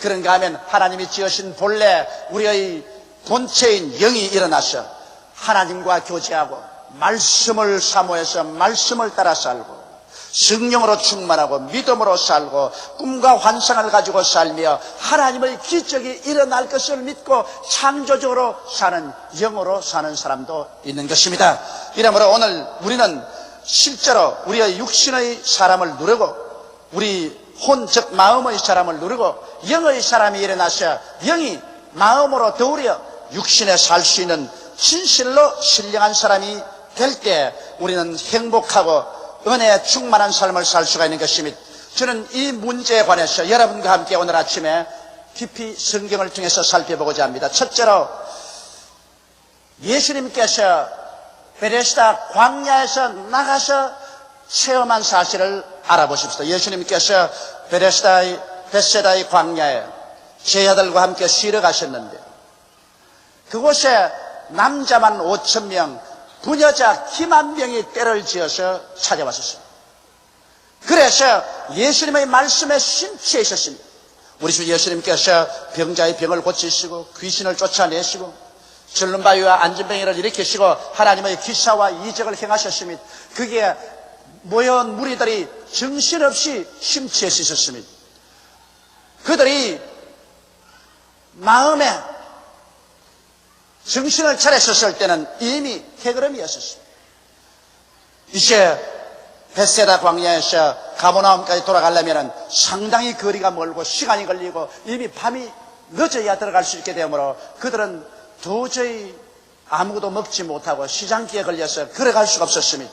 [SPEAKER 1] 그런가 하면 하나님이 지으신 본래 우리의 본체인 영이 일어나서 하나님과 교제하고 말씀을 사모해서 말씀을 따라 살고 성령으로 충만하고 믿음으로 살고 꿈과 환상을 가지고 살며 하나님의 기적이 일어날 것을 믿고 창조적으로 사는 영으로 사는 사람도 있는 것입니다. 이러므로 오늘 우리는 실제로 우리의 육신의 사람을 누르고 우리 혼, 즉 마음의 사람을 누르고 영의 사람이 일어나서 영이 마음으로 더우려 육신에 살 수 있는 진실로 신령한 사람이 될 때 우리는 행복하고 은혜에 충만한 삶을 살 수가 있는 것입니다. 저는 이 문제에 관해서 여러분과 함께 오늘 아침에 깊이 성경을 통해서 살펴보고자 합니다. 첫째로 예수님께서 베데스다 광야에서 나가서 체험한 사실을 알아보십시오. 예수님께서 베데스다의 광야에 제자들과 함께 쉬러 가셨는데 그곳에 남자만 5,000명, 부녀자 기만 명이 때를 지어서 찾아왔었습니다. 그래서 예수님의 말씀에 심취해 있었습니다. 우리 주 예수님께서 병자의 병을 고치시고 귀신을 쫓아내시고 젊은 바위와 안진뱅이를 일으키시고 하나님의 기사와 이적을 행하셨습니다. 그게 모여온 무리들이 정신없이 심취해 있었습니다. 그들이 마음에 정신을 차렸었을 때는 이미 해그름이었습니다. 이제 벳세다 광야에서 가버나움까지 돌아가려면 상당히 거리가 멀고 시간이 걸리고 이미 밤이 늦어야 들어갈 수 있게 되므로 그들은 도저히 아무것도 먹지 못하고 시장기에 걸려서 걸어갈 수가 없었습니다.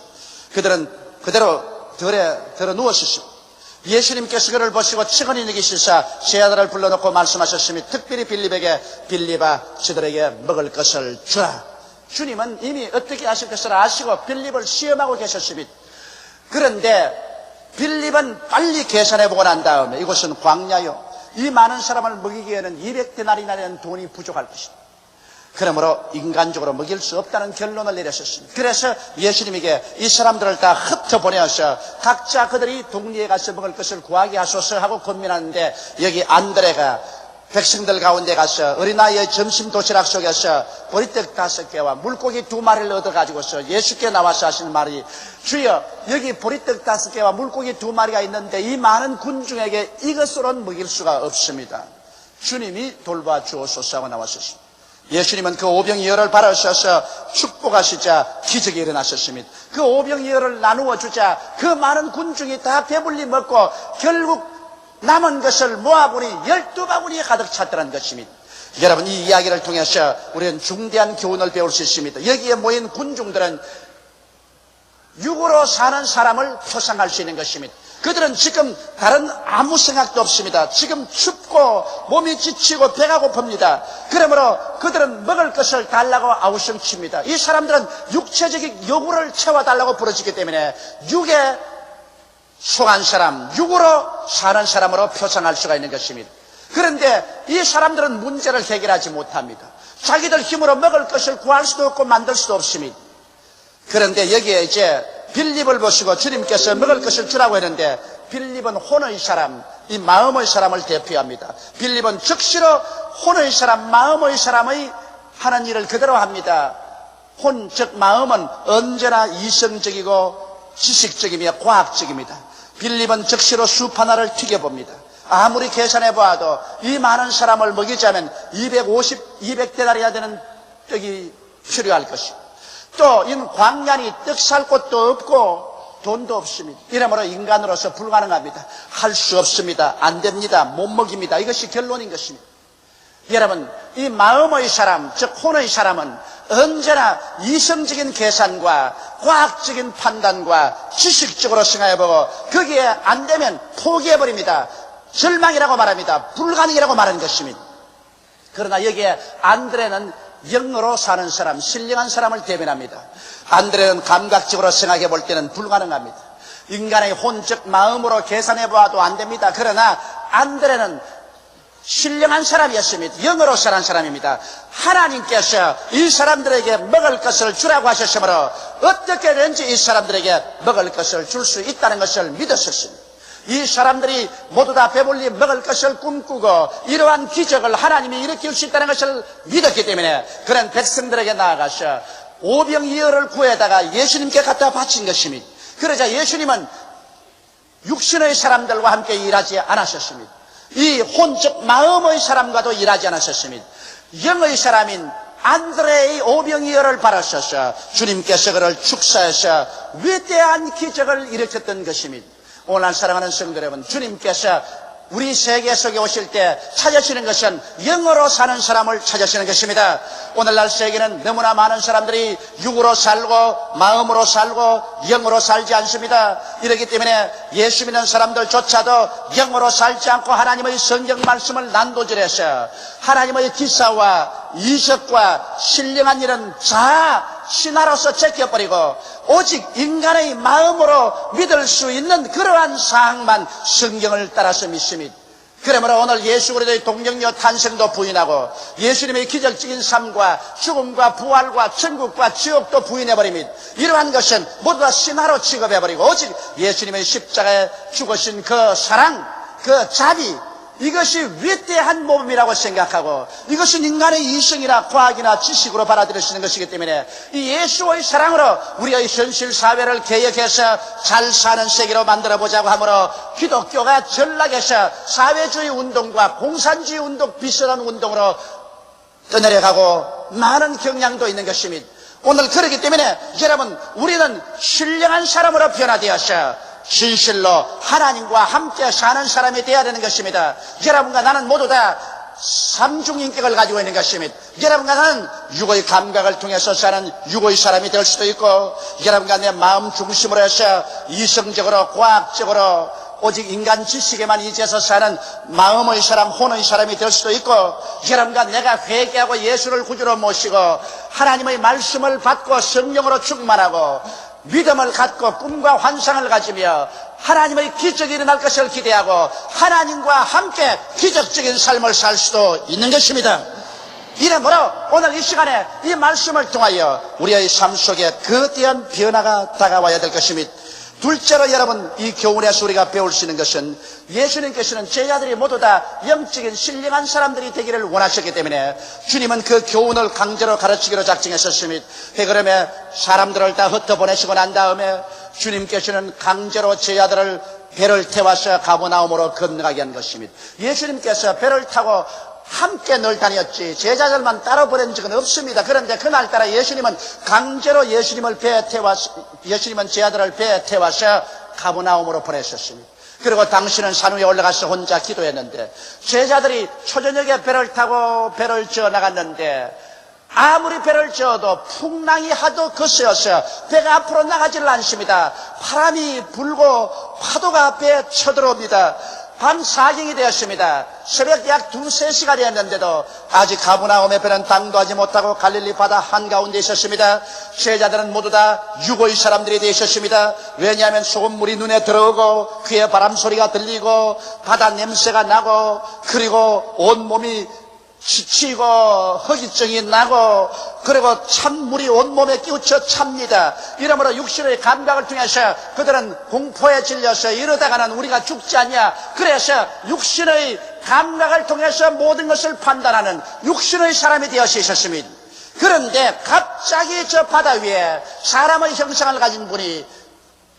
[SPEAKER 1] 그들은 그대로 들어 누웠었습니다. 예수님께서 그를 보시고 측은히 여기시사 세 아들을 불러놓고 말씀하셨으니 특별히 빌립에게 빌립아 저들에게 먹을 것을 주라. 주님은 이미 어떻게 하실 것을 아시고 빌립을 시험하고 계셨습니다. 그런데 빌립은 빨리 계산해보고 난 다음에 이곳은 광야요, 이 많은 사람을 먹이기에는 200데나리나 되는 돈이 부족할 것이다. 그러므로 인간적으로 먹일 수 없다는 결론을 내렸었습니다. 그래서 예수님에게 이 사람들을 다 흩어보내어서 각자 그들이 동리에 가서 먹을 것을 구하게 하소서 하고 권면하는데, 여기 안드레가 백성들 가운데 가서 어린아이의 점심 도시락 속에서 보리떡 5개와 물고기 2마리를 얻어가지고서 예수께 나와서 하시는 말이, 주여 여기 보리떡 5개와 물고기 2마리가 있는데 이 많은 군중에게 이것으로는 먹일 수가 없습니다. 주님이 돌봐 주옵소서 하고 나왔었습니다. 예수님은 그 오병이어를 바라셔서 축복하시자 기적이 일어나셨습니다. 그 오병이어를 나누어 주자 그 많은 군중이 다 배불리 먹고 결국 남은 것을 모아보니 12바구니에 가득 찼다는 것입니다. 여러분, 이 이야기를 통해서 우리는 중대한 교훈을 배울 수 있습니다. 여기에 모인 군중들은 육으로 사는 사람을 표상할 수 있는 것입니다. 그들은 지금 다른 아무 생각도 없습니다. 지금 춥고 몸이 지치고 배가 고픕니다. 그러므로 그들은 먹을 것을 달라고 아우성칩니다. 이 사람들은 육체적인 요구를 채워달라고 부르짖기 때문에 육에 속한 사람, 육으로 사는 사람으로 표상할 수가 있는 것입니다. 그런데 이 사람들은 문제를 해결하지 못합니다. 자기들 힘으로 먹을 것을 구할 수도 없고 만들 수도 없습니다. 그런데 여기에 이제 빌립을 보시고 주님께서 먹을 것을 주라고 했는데, 빌립은 혼의 사람, 이 마음의 사람을 대표합니다. 빌립은 즉시로 혼의 사람, 마음의 사람의 하는 일을 그대로 합니다. 혼, 즉 마음은 언제나 이성적이고 지식적이며 과학적입니다. 빌립은 즉시로 숲 하나를 튀겨봅니다. 아무리 계산해 보아도 이 많은 사람을 먹이자면 200데나리나 되는 떡이 필요할 것입니다. 또 이 광야니 떡 살 곳도 없고 돈도 없습니다. 이러므로 인간으로서 불가능합니다. 할 수 없습니다. 안 됩니다. 못 먹입니다. 이것이 결론인 것입니다. 여러분, 이 마음의 사람, 즉 혼의 사람은 언제나 이성적인 계산과 과학적인 판단과 지식적으로 생각해보고 거기에 안 되면 포기해버립니다. 절망이라고 말합니다. 불가능이라고 말하는 것입니다. 그러나 여기에 안드레는 영으로 사는 사람, 신령한 사람을 대변합니다. 안드레는 감각적으로 생각해 볼 때는 불가능합니다. 인간의 혼적 마음으로 계산해 보아도 안 됩니다. 그러나 안드레는 신령한 사람이었습니다. 영으로 사는 사람입니다. 하나님께서 이 사람들에게 먹을 것을 주라고 하셨으므로 어떻게든지 이 사람들에게 먹을 것을 줄 수 있다는 것을 믿었었습니다. 이 사람들이 모두 다 배불리 먹을 것을 꿈꾸고 이러한 기적을 하나님이 일으킬 수 있다는 것을 믿었기 때문에 그런 백성들에게 나아가서 오병이어를 구해다가 예수님께 갖다 바친 것입니다. 그러자 예수님은 육신의 사람들과 함께 일하지 않으셨습니다. 이 혼적 마음의 사람과도 일하지 않으셨습니다. 영의 사람인 안드레의 오병이어를 바라셔서 주님께서 그를 축사해서 위대한 기적을 일으켰던 것입니다. 오늘 사랑하는 성도 여러분, 주님께서 우리 세계 속에 오실 때 찾으시는 것은 영으로 사는 사람을 찾으시는 것입니다. 오늘날 세계는 너무나 많은 사람들이 육으로 살고 마음으로 살고 영으로 살지 않습니다. 이렇기 때문에 예수 믿는 사람들조차도 영으로 살지 않고 하나님의 성경 말씀을 난도질해서 하나님의 기사와 이적과 신령한 일은 신하로서 제껴버리고 오직 인간의 마음으로 믿을 수 있는 그러한 사항만 성경을 따라서 믿습니다. 그러므로 오늘 예수 그리스도의 동정녀 탄생도 부인하고 예수님의 기적적인 삶과 죽음과 부활과 천국과 지옥도 부인해버립니다. 이러한 것은 모두 다 신하로 취급해버리고 오직 예수님의 십자가에 죽으신 그 사랑, 그 자비, 이것이 위대한 몸이라고 생각하고 이것은 인간의 이성이나 과학이나 지식으로 받아들여지는 것이기 때문에 이 예수의 사랑으로 우리의 현실 사회를 개혁해서 잘 사는 세계로 만들어보자고 하므로 기독교가 전락해서 사회주의 운동과 공산주의 운동 비슷한 운동으로 떠내려가고 많은 경향도 있는 것입니다. 오늘 그렇기 때문에 여러분, 우리는 신령한 사람으로 변화되어서 진실로 하나님과 함께 사는 사람이 되어야 되는 것입니다. 여러분과 나는 모두 다 삼중인격을 가지고 있는 것입니다. 여러분과 나는 육의 감각을 통해서 사는 육의 사람이 될 수도 있고, 여러분과 내 마음 중심으로 해서 이성적으로 과학적으로 오직 인간 지식에만 이제서 사는 마음의 사람, 혼의 사람이 될 수도 있고, 여러분과 내가 회개하고 예수를 구주로 모시고 하나님의 말씀을 받고 성령으로 충만하고 믿음을 갖고 꿈과 환상을 가지며 하나님의 기적이 일어날 것을 기대하고 하나님과 함께 기적적인 삶을 살 수도 있는 것입니다. 이러므로 오늘 이 시간에 이 말씀을 통하여 우리의 삶 속에 거대한 변화가 다가와야 될 것입니다. 둘째로 여러분, 이 교훈에서 우리가 배울 수 있는 것은 예수님께서는 제자들이 모두 다 영적인 신령한 사람들이 되기를 원하셨기 때문에 주님은 그 교훈을 강제로 가르치기로 작정했었습니다. 그러면 사람들을 다 흩어보내시고 난 다음에 주님께서는 강제로 제자들을 배를 태워서 가버나움으로 건너가게 한 것입니다. 예수님께서 배를 타고 함께 늘 다녔지 제자들만 따로 보낸 적은 없습니다. 그런데 그날따라 예수님은 강제로 예수님은 제자들을 배에 태워서 가버나움으로 보내셨습니다. 그리고 당신은 산 위에 올라가서 혼자 기도했는데 제자들이 초저녁에 배를 타고 배를 저어 나갔는데 아무리 배를 저어도 풍랑이 하도 거세어서 배가 앞으로 나가지를 않습니다. 바람이 불고 파도가 배에 쳐들어옵니다. 밤 4경이 되었습니다. 새벽 약 2-3시가 되었는데도 아직 가버나움의 배는 당도하지 못하고 갈릴리 바다 한가운데 있었습니다. 제자들은 모두 다 유고의 사람들이 되셨습니다. 왜냐하면 소금물이 눈에 들어오고 귀에 바람소리가 들리고 바다 냄새가 나고 그리고 온몸이 지치고 허기증이 나고 그리고 찬물이 온몸에 끼우쳐 찹니다. 이러므로 육신의 감각을 통해서 그들은 공포에 질려서 이러다가는 우리가 죽지 않냐, 그래서 육신의 감각을 통해서 모든 것을 판단하는 육신의 사람이 되어서 있었습니다. 그런데 갑자기 저 바다 위에 사람의 형상을 가진 분이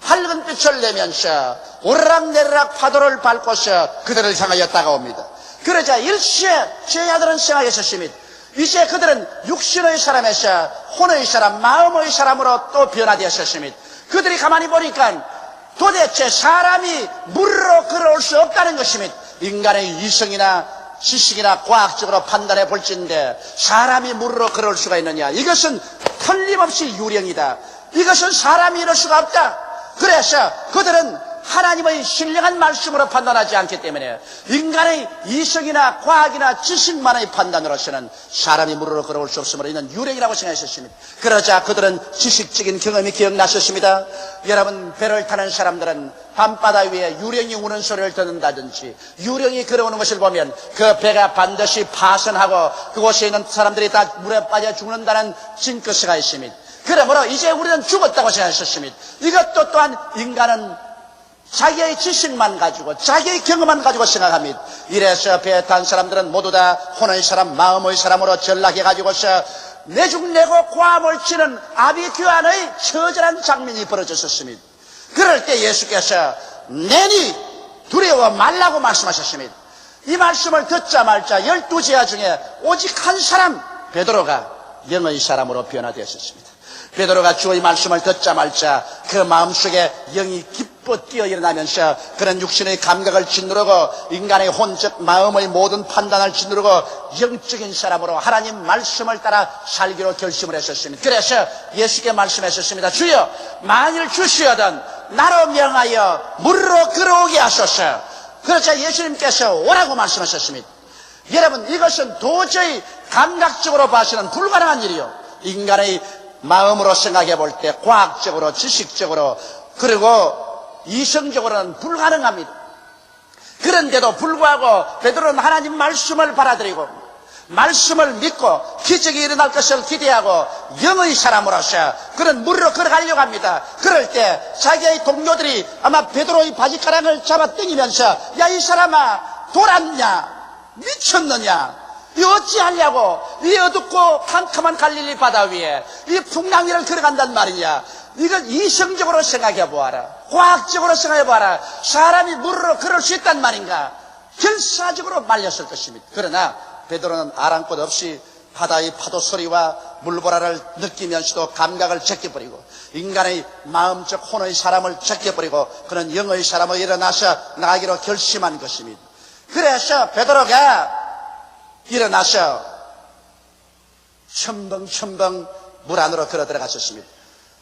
[SPEAKER 1] 밝은 빛을 내면서 오르락내리락 파도를 밟고서 그들을 향하여 다가옵니다. 그러자 일시에 제자들은 생각했었습니다. 이제 그들은 육신의 사람에서 혼의 사람, 마음의 사람으로 또 변화되었습니다. 그들이 가만히 보니까 도대체 사람이 물로 걸어올 수 없다는 것입니다. 인간의 이성이나 지식이나 과학적으로 판단해 볼지인데 사람이 물로 걸어올 수가 있느냐? 이것은 틀림없이 유령이다. 이것은 사람이 이럴 수가 없다. 그래서 그들은 하나님의 신령한 말씀으로 판단하지 않기 때문에 인간의 이성이나 과학이나 지식만의 판단으로서는 사람이 물으로 걸어올 수 없으므로 이는 유령이라고 생각했습니다. 그러자 그들은 지식적인 경험이 기억났었습니다. 여러분, 배를 타는 사람들은 밤바다 위에 유령이 우는 소리를 듣는다든지 유령이 걸어오는 것을 보면 그 배가 반드시 파손하고 그곳에 있는 사람들이 다 물에 빠져 죽는다는 징크스가 있습니다. 그러므로 이제 우리는 죽었다고 생각했습니다. 이것도 또한 인간은 자기의 지식만 가지고 자기의 경험만 가지고 생각합니다. 이래서 배에 탄 사람들은 모두 다 혼의 사람, 마음의 사람으로 전락해가지고서 내죽내고 고함을 치는 아비규환의 처절한 장면이 벌어졌었습니다. 그럴 때 예수께서 내니 두려워 말라고 말씀하셨습니다. 이 말씀을 듣자마자 12제자 중에 오직 한 사람 베드로가 영의 사람으로 변화되었습니다. 베드로가 주의 말씀을 듣자마자 그 마음속에 영이 기뻐 뛰어 일어나면서 그런 육신의 감각을 짓누르고 인간의 혼적 마음의 모든 판단을 짓누르고 영적인 사람으로 하나님 말씀을 따라 살기로 결심을 했었습니다. 그래서 예수께 말씀하셨습니다. 주여, 만일 주시거든 나로 명하여 물로 걸어오게 하소서. 그러자 예수님께서 오라고 말씀하셨습니다. 여러분, 이것은 도저히 감각적으로 봐서는 불가능한 일이요, 인간의 마음으로 생각해 볼 때 과학적으로, 지식적으로, 그리고 이성적으로는 불가능합니다. 그런데도 불구하고 베드로는 하나님 말씀을 받아들이고 말씀을 믿고 기적이 일어날 것을 기대하고 영의 사람으로서 그런 물로 걸어가려고 합니다. 그럴 때 자기의 동료들이 아마 베드로의 바지가랑을 잡아 당기면서 야, 이 사람아, 돌았냐? 미쳤느냐? 이 어찌하려고 이 어둡고 캄캄한 갈릴리 바다 위에 이 풍랑이를 걸어간단 말이냐? 이걸 이성적으로 생각해 보아라, 과학적으로 생각해 보아라. 사람이 물으로 걸을 수 있단 말인가? 결사적으로 말렸을 것입니다. 그러나 베드로는 아랑곳 없이 바다의 파도 소리와 물보라를 느끼면서도 감각을 제껴버리고 인간의 마음적 혼의 사람을 제껴버리고 그는 영의 사람으로 일어나서 나가기로 결심한 것입니다. 그래서 베드로가 일어나서 첨벙첨벙 물 안으로 걸어 들어갔었습니다.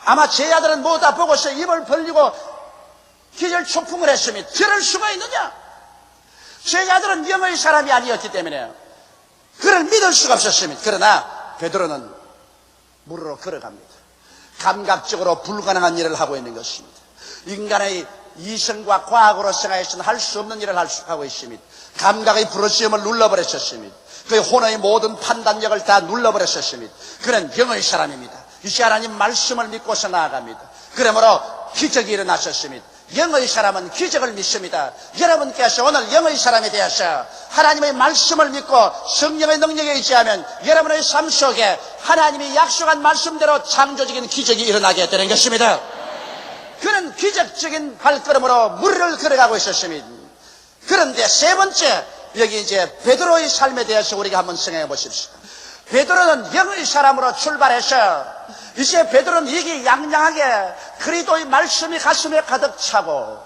[SPEAKER 1] 아마 제자들은 모두 다 보고서 입을 벌리고 기절 초풍을 했습니다. 저럴 수가 있느냐? 제자들은 영의 사람이 아니었기 때문에 그를 믿을 수가 없었습니다. 그러나 베드로는 물으로 걸어갑니다. 감각적으로 불가능한 일을 하고 있는 것입니다. 인간의 이성과 과학으로 생각해서는 할 수 없는 일을 하고 있습니다. 감각의 부르짖음을 눌러버렸었습니다. 그의 혼의 모든 판단력을 다 눌러버렸었습니다. 그는 영의 사람입니다. 이제 하나님 말씀을 믿고서 나아갑니다. 그러므로 기적이 일어났었습니다. 영의 사람은 기적을 믿습니다. 여러분께서 오늘 영의 사람이 되어서 하나님의 말씀을 믿고 성령의 능력에 의지하면 여러분의 삶 속에 하나님이 약속한 말씀대로 창조적인 기적이 일어나게 되는 것입니다. 그는 기적적인 발걸음으로 물을 걸어가고 있었습니다. 그런데 세 번째, 여기 이제 베드로의 삶에 대해서 우리가 한번 생각해 보십시오. 베드로는 영의 사람으로 출발해서 이제 베드로는 이기양양하게 그리스도의 말씀이 가슴에 가득 차고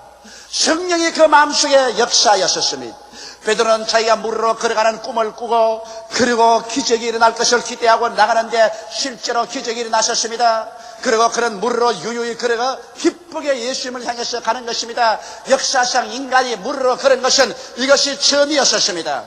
[SPEAKER 1] 성령이 그 마음속에 역사하였었습니다. 베드로는 자기가 물으로 걸어가는 꿈을 꾸고 그리고 기적이 일어날 것을 기대하고 나가는데 실제로 기적이 일어났었습니다. 그리고 그런 물으로 유유히 걸어가 기쁘게 예수님을 향해서 가는 것입니다. 역사상 인간이 물으로 걸은 것은 이것이 처음이었었습니다.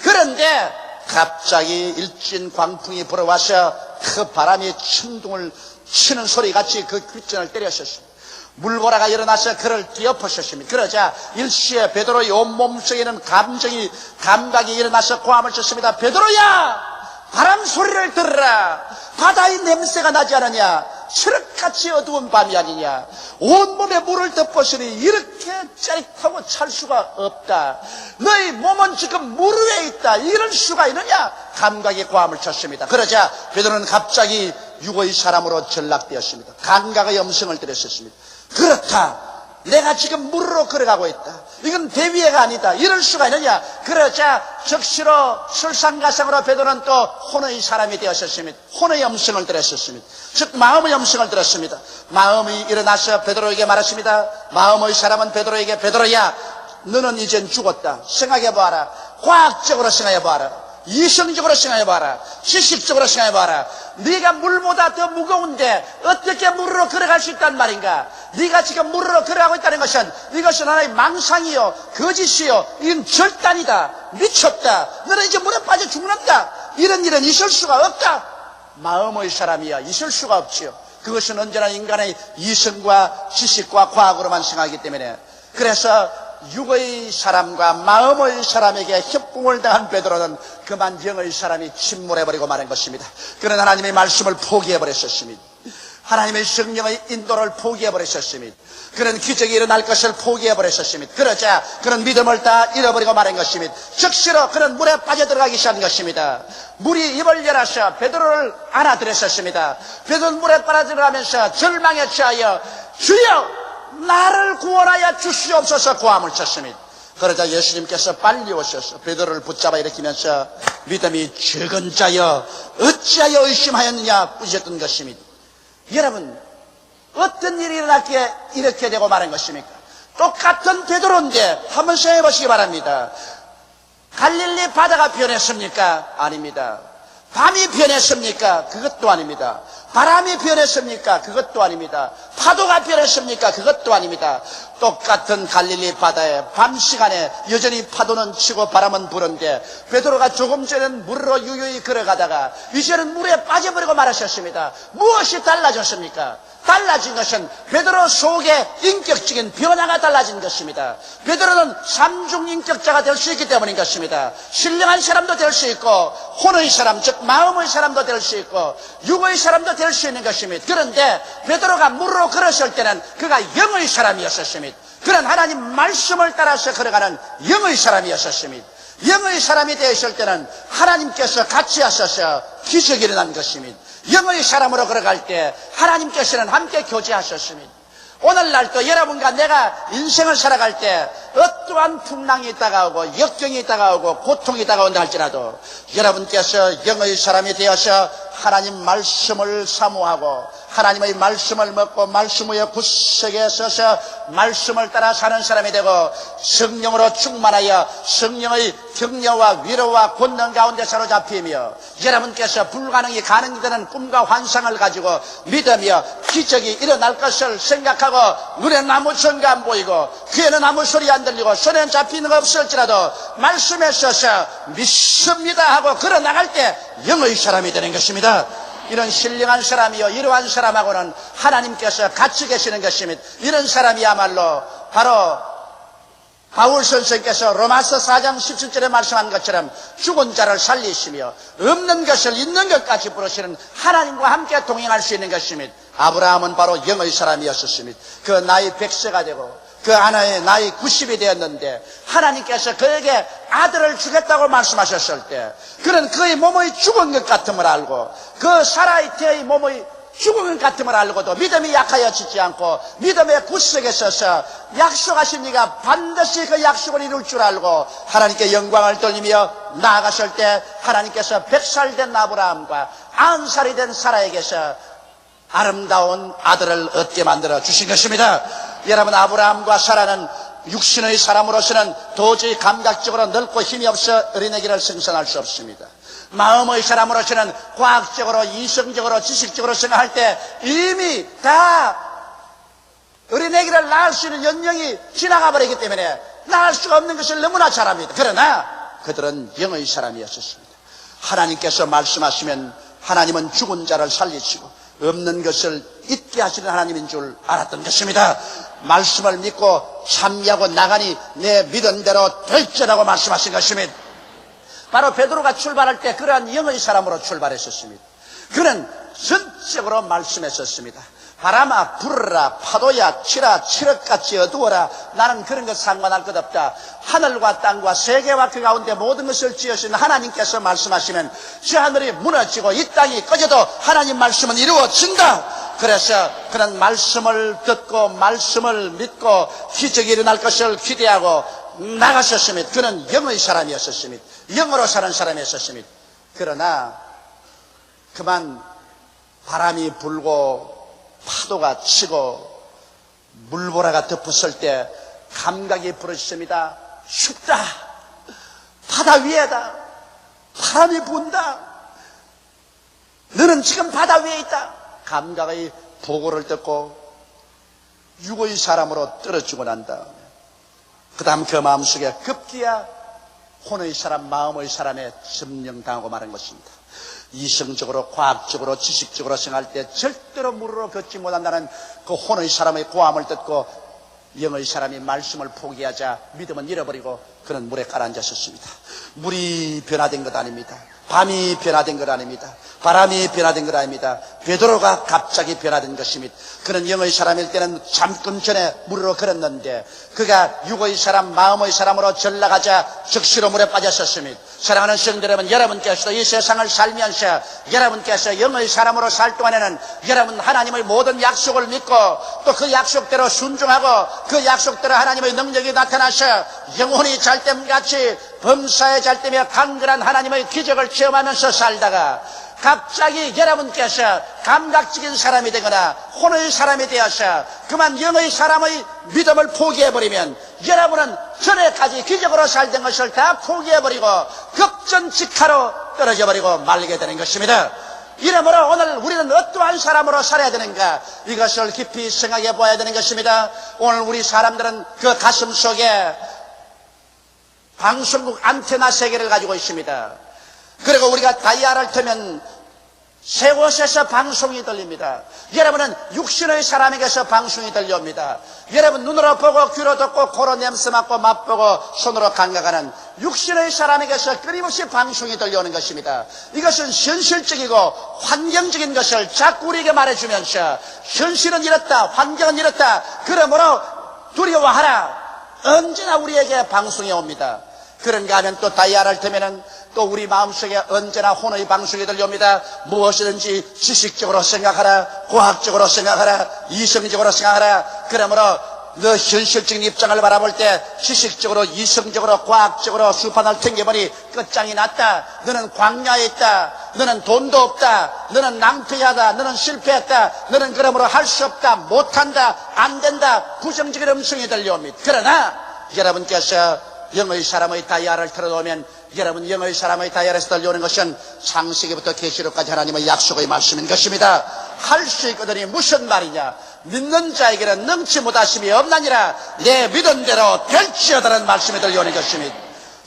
[SPEAKER 1] 그런데 갑자기 일진 광풍이 불어와서 그 바람이 천둥을 치는 소리같이 그 귓전을 때렸었습니다. 물보라가 일어나서 그를 뒤엎으셨습니다. 그러자 일시에 베드로의 온몸 속에는 감각이 일어나서 고함을 쳤습니다. 베드로야! 바람 소리를 들으라. 바다의 냄새가 나지 않느냐? 칠흑같이 어두운 밤이 아니냐? 온몸에 물을 덮었으니 이렇게 짜릿하고 찰 수가 없다. 너희 몸은 지금 물 위에 있다. 이럴 수가 있느냐? 감각의 고함을 쳤습니다. 그러자 베드로는 갑자기 육의 사람으로 전락되었습니다. 감각의 음성을 들었습니다. 그렇다. 내가 지금 물으로 걸어가고 있다. 이건 대위해가 아니다. 이럴 수가 있느냐? 그러자 적시로 설상가상으로 베드로는 또 혼의 사람이 되었었습니다. 혼의 음성을 들었습니다. 즉 마음의 음성을 들었습니다. 마음이 일어나서 베드로에게 말했습니다. 마음의 사람은 베드로에게 베드로야, 너는 이젠 죽었다. 생각해봐라. 과학적으로 생각해봐라. 이성적으로 생각해봐라. 지식적으로 생각해봐라. 네가 물보다 더 무거운데 어떻게 물으로 걸어갈 수 있단 말인가? 네가 지금 물으로 걸어가고 있다는 것은 이것은 하나의 망상이요, 거짓이요, 이건 절단이다. 미쳤다. 너는 이제 물에 빠져 죽는다. 이런 일은 있을 수가 없다. 마음의 사람이야 있을 수가 없지요. 그것은 언제나 인간의 이성과 지식과 과학으로만 생각하기 때문에. 그래서 육의 사람과 마음의 사람에게 협공을 당한 베드로는 그만 영의 사람이 침몰해버리고 마는 것입니다. 그는 하나님의 말씀을 포기해버렸었습니다. 하나님의 성령의 인도를 포기해버렸었습니다. 그는 기적이 일어날 것을 포기해버렸었습니다. 그러자 그는 믿음을 다 잃어버리고 마는 것입니다. 즉시로 그는 물에 빠져들어가기 시작한 것입니다. 물이 입을 열어서 베드로를 안아들였었습니다. 베드로는 물에 빠져들어가면서 절망에 취하여 주여 나를 구원하여 주시옵소서 고함을 쳤습니다. 그러자 예수님께서 빨리 오셔서 베드로를 붙잡아 일으키면서 믿음이 적은 자여 어찌하여 의심하였느냐 꾸짖었던 것입니다. 여러분, 어떤 일이 일어났기에 이렇게 되고 마는 것입니까? 똑같은 베드로인데 한번 생각해 보시기 바랍니다. 갈릴리 바다가 변했습니까? 아닙니다. 밤이 변했습니까? 그것도 아닙니다. 바람이 변했습니까? 그것도 아닙니다. 파도가 변했습니까? 그것도 아닙니다. 똑같은 갈릴리 바다에 밤 시간에 여전히 파도는 치고 바람은 부는데 베드로가 조금 전에는 물로 유유히 걸어가다가 이제는 물에 빠져버리고 말하셨습니다. 무엇이 달라졌습니까? 달라진 것은 베드로 속에 인격적인 변화가 달라진 것입니다. 베드로는 삼중인격자가 될 수 있기 때문인 것입니다. 신령한 사람도 될 수 있고 혼의 사람, 즉 마음의 사람도 될 수 있고 육의 사람도 될 수 있는 것입니다. 그런데 베드로가 물로 걸었을 때는 그가 영의 사람이었었습니다. 그는 하나님 말씀을 따라서 걸어가는 영의 사람이었었습니다. 영의 사람이 되었을 때는 하나님께서 같이 하셔서 기적이 일어난 것입니다. 영의 사람으로 걸어갈 때 하나님께서는 함께 교제하셨습니다. 오늘날도 여러분과 내가 인생을 살아갈 때 어떠한 풍랑이 다가오고 역경이 다가오고 고통이 다가온다 할지라도 여러분께서 영의 사람이 되어서 하나님 말씀을 사모하고 하나님의 말씀을 먹고 말씀 위에 굳세게 서서 말씀을 따라 사는 사람이 되고 성령으로 충만하여 성령의 격려와 위로와 권능 가운데 사로잡히며 여러분께서 불가능이 가능이 되는 꿈과 환상을 가지고 믿으며 기적이 일어날 것을 생각하고 눈에는 아무 증거 안 보이고 귀에는 아무 소리 안 들리고 손에는 잡히는 거 없을지라도 말씀에 서서 믿습니다 하고 걸어나갈 때 영의 사람이 되는 것입니다. 이런 신령한 사람이요 이러한 사람하고는 하나님께서 같이 계시는 것입니다. 이런 사람이야말로 바로 바울 선생께서 로마서 4장 17절에 말씀한 것처럼 죽은 자를 살리시며 없는 것을 있는 것까지 부르시는 하나님과 함께 동행할 수 있는 것입니다. 아브라함은 바로 영의 사람이었습니다. 그 나이 100세가 되고 그 아내의 나이 90이 되었는데 하나님께서 그에게 아들을 주겠다고 말씀하셨을 때 그는 그의 몸의 죽은 것 같음을 알고 그 사라이트의 몸의 죽은 것 같음을 알고도 믿음이 약하여지지 않고 믿음의 굳세게 서서 약속하신 이가 반드시 그 약속을 이룰 줄 알고 하나님께 영광을 돌리며 나아갔을 때 하나님께서 100살 된 아브라함과 90살이 된 사라에게서 아름다운 아들을 얻게 만들어 주신 것입니다. 여러분, 아브라함과 사라는 육신의 사람으로서는 도저히 감각적으로 넓고 힘이 없어 어린아기를 생산할 수 없습니다. 마음의 사람으로서는 과학적으로 이성적으로 지식적으로 생각할 때 이미 다 어린아기를 낳을 수 있는 연령이 지나가 버리기 때문에 낳을 수가 없는 것을 너무나 잘 압니다. 그러나 그들은 영의 사람이었습니다. 하나님께서 말씀하시면 하나님은 죽은 자를 살리시고 없는 것을 있게 하시는 하나님인 줄 알았던 것입니다. 말씀을 믿고 참여하고 나가니 내 믿은 대로 될지라고 말씀하신 것입니다. 바로 베드로가 출발할 때 그러한 영의 사람으로 출발했었습니다. 그는 전적으로 말씀했었습니다. 바람아 불어라, 파도야 치라, 칠흑같이 어두워라. 나는 그런 것 상관할 것 없다. 하늘과 땅과 세계와 그 가운데 모든 것을 지으신 하나님께서 말씀하시면 저 하늘이 무너지고 이 땅이 꺼져도 하나님 말씀은 이루어진다. 그래서 그는 말씀을 듣고 말씀을 믿고 기적이 일어날 것을 기대하고 나갔었습니다. 그는 영의 사람이었습니다. 영으로 사는 사람이었습니다. 그러나 그만 바람이 불고 파도가 치고 물보라가 덮었을 때 감각이 부러졌습니다. 춥다. 바다 위에다. 바람이 분다. 너는 지금 바다 위에 있다. 감각의 보고를 듣고 육의 사람으로 떨어지고 난 다음에 그 다음 그 마음속에 급기야 혼의 사람, 마음의 사람에 점령당하고 마는 것입니다. 이성적으로, 과학적으로, 지식적으로 생각할 때 절대로 무릎으로 걷지 못한다는 그 혼의 사람의 고함을 듣고 영의 사람이 말씀을 포기하자 믿음은 잃어버리고 그는 물에 가라앉았습니다. 물이 변화된 것 아닙니다. 밤이 변화된 것 아닙니다. 바람이 변화된 것 아닙니다. 베드로가 갑자기 변화된 것입니다. 그는 영의 사람일 때는 잠깐 전에 물으로 걸었는데 그가 육의 사람, 마음의 사람으로 전락하자 즉시로 물에 빠졌었습니다. 사랑하는 성도 여러분, 여러분께서도 이 세상을 살면서 여러분께서 영의 사람으로 살 동안에는 여러분 하나님의 모든 약속을 믿고 또 그 약속대로 순종하고 그 약속대로 하나님의 능력이 나타나서 영혼이 잘됨같이 범사에 잘되며 강건한 하나님의 기적을 체험하면서 살다가 갑자기 여러분께서 감각적인 사람이 되거나 혼의 사람이 되어서 그만 영의 사람의 믿음을 포기해버리면 여러분은 전에까지 기적으로 살던 것을 다 포기해버리고 급전직하로 떨어져버리고 말게 되는 것입니다. 이러므로 오늘 우리는 어떠한 사람으로 살아야 되는가, 이것을 깊이 생각해 보아야 되는 것입니다. 오늘 우리 사람들은 그 가슴 속에 방송국 안테나 3개를 가지고 있습니다. 그리고 우리가 다이아를 틀면 세 곳에서 방송이 들립니다. 여러분은 육신의 사람에게서 방송이 들려옵니다. 여러분 눈으로 보고 귀로 듣고 코로 냄새 맡고 맛보고 손으로 감각하는 육신의 사람에게서 끊임없이 방송이 들려오는 것입니다. 이것은 현실적이고 환경적인 것을 자꾸 우리에게 말해주면서 현실은 이렇다, 환경은 이렇다, 그러므로 두려워하라, 언제나 우리에게 방송이 옵니다. 그런가 하면 또 다이아를 틀면은 또 우리 마음속에 언제나 혼의 방송이 들려옵니다. 무엇이든지 지식적으로 생각하라, 과학적으로 생각하라, 이성적으로 생각하라. 그러므로 너 현실적인 입장을 바라볼 때 지식적으로, 이성적으로, 과학적으로 수판을 튕겨보니 끝장이 났다. 너는 광야에 있다. 너는 돈도 없다, 너는 낭패하다, 너는 실패했다, 너는 그러므로 할 수 없다, 못한다, 안 된다, 부정적인 음성이 들려옵니다. 그러나 여러분께서 영의 사람의 다이아를 틀어놓으면 여러분 영의 사람의 다이아에서 들려오는 것은 창세기부터 계시록까지 하나님의 약속의 말씀인 것입니다. 할 수 있거든이 무슨 말이냐? 믿는 자에게는 능치 못하심이 없나니라. 내 믿은 대로 될지어다라는 말씀이 들려오는 것입니다.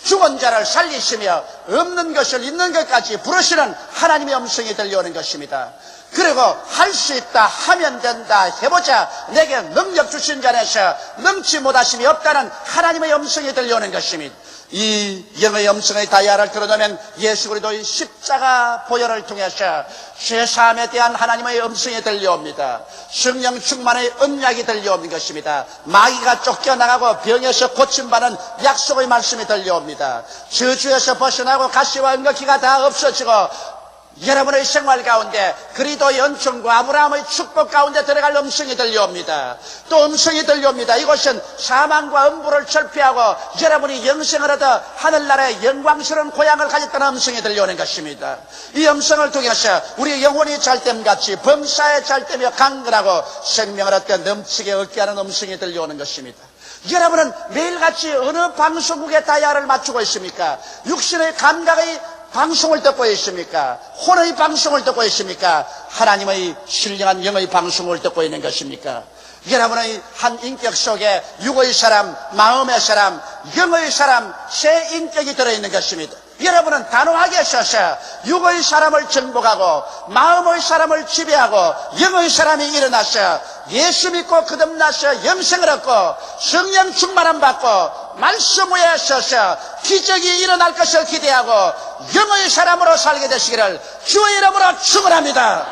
[SPEAKER 1] 죽은 자를 살리시며 없는 것을 있는 것까지 부르시는 하나님의 음성이 들려오는 것입니다. 그리고 할 수 있다, 하면 된다, 해보자, 내게 능력 주신 자에서 능치 못하심이 없다는 하나님의 음성이 들려오는 것입니다. 이 영의 음성의 다이아를 들어놓으면 예수 그리스도의 십자가 보혈을 통해서 죄사함에 대한 하나님의 음성이 들려옵니다. 성령 충만의 언약이 들려오는 것입니다. 마귀가 쫓겨나가고 병에서 고침받는 약속의 말씀이 들려옵니다. 저주에서 벗어나고 가시와 은거키가 다 없어지고 여러분의 생활 가운데 그리스도의 은총과 아브라함의 축복 가운데 들어갈 음성이 들려옵니다. 또 음성이 들려옵니다. 이것은 사망과 음부를 철폐하고 여러분이 영생을 얻어 하늘나라의 영광스러운 고향을 가졌다는 음성이 들려오는 것입니다. 이 음성을 통해서 우리 영혼이 잘됨같이 범사에 잘되며 강건하고 생명을 얻게 넘치게 얻게 하는 음성이 들려오는 것입니다. 여러분은 매일같이 어느 방송국에 다이아를 맞추고 있습니까? 육신의 감각의 방송을 듣고 있습니까? 혼의 방송을 듣고 있습니까? 하나님의 신령한 영의 방송을 듣고 있는 것입니까? 여러분의 한 인격 속에 육의 사람, 마음의 사람, 영의 사람, 세 인격이 들어있는 것입니다. 여러분은 단호하게 서서 육의 사람을 정복하고 마음의 사람을 지배하고 영의 사람이 일어나서 예수 믿고 거듭나서 영생을 얻고 성령 충만함 받고 말씀 위에 서서 기적이 일어날 것을 기대하고 영의 사람으로 살게 되시기를 주의 이름으로 축원합니다.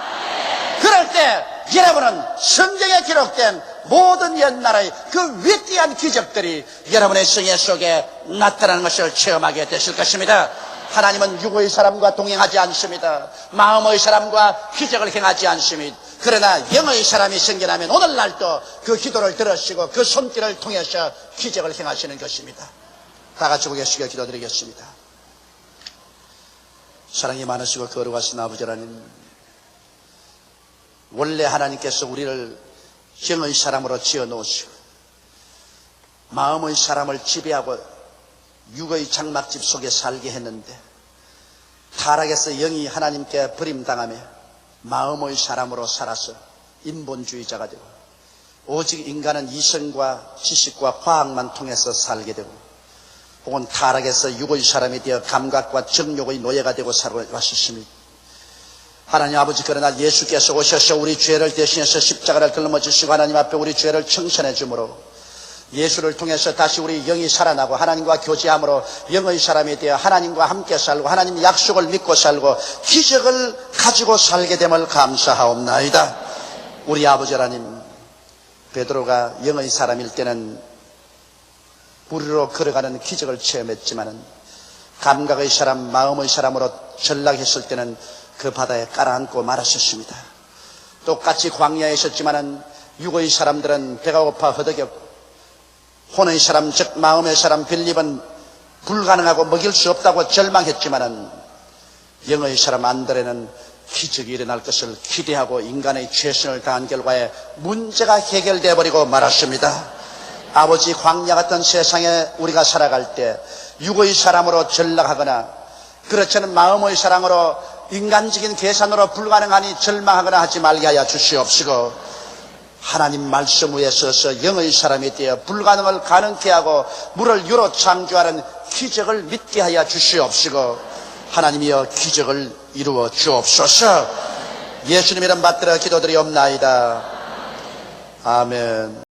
[SPEAKER 1] 그럴 때 여러분은 성경에 기록된 모든 옛날의 그 위대한 기적들이 여러분의 생애 속에 나타나는 것을 체험하게 되실 것입니다. 하나님은 육의 사람과 동행하지 않습니다. 마음의 사람과 기적을 행하지 않습니다. 그러나 영의 사람이 생겨나면 오늘날도 그 기도를 들으시고 그 손길을 통해서 기적을 행하시는 것입니다. 다 같이 고개 숙여 기도드리겠습니다. 사랑이 많으시고 거룩하신 아버지 하나님, 원래 하나님께서 우리를 영의 사람으로 지어놓으시고 마음의 사람을 지배하고 육의 장막집 속에 살게 했는데 타락에서 영이 하나님께 버림당하며 마음의 사람으로 살아서 인본주의자가 되고 오직 인간은 이성과 지식과 과학만 통해서 살게 되고 혹은 타락에서 육의 사람이 되어 감각과 정욕의 노예가 되고 살아왔습니다. 하나님 아버지, 그러나 예수께서 오셔서 우리 죄를 대신해서 십자가를 짊어지시고 하나님 앞에 우리 죄를 청산해 주므로 예수를 통해서 다시 우리 영이 살아나고 하나님과 교제함으로 영의 사람이 되어 하나님과 함께 살고 하나님 약속을 믿고 살고 기적을 가지고 살게 됨을 감사하옵나이다. 우리 아버지 하나님, 베드로가 영의 사람일 때는 우리로 걸어가는 기적을 체험했지만은 감각의 사람, 마음의 사람으로 전락했을 때는 그 바다에 깔아앉고 말았었습니다. 똑같이 광야에 있었지만은 육의 사람들은 배가 고파 허덕였고 혼의 사람, 즉 마음의 사람 빌립은 불가능하고 먹일 수 없다고 절망했지만은 영의 사람 안드레는 기적이 일어날 것을 기대하고 인간의 최선을 다한 결과에 문제가 해결되어 버리고 말았습니다. 아버지, 광야 같은 세상에 우리가 살아갈 때 육의 사람으로 전락하거나 그렇지 않은 마음의 사랑으로 인간적인 계산으로 불가능하니 절망하거나 하지 말게 하여 주시옵시고 하나님 말씀 위에 서서 영의 사람이 되어 불가능을 가능케 하고 물을 유로 창조하는 기적을 믿게 하여 주시옵시고 하나님이여 기적을 이루어 주옵소서. 예수님 이름 받들어 기도드리옵나이다. 아멘.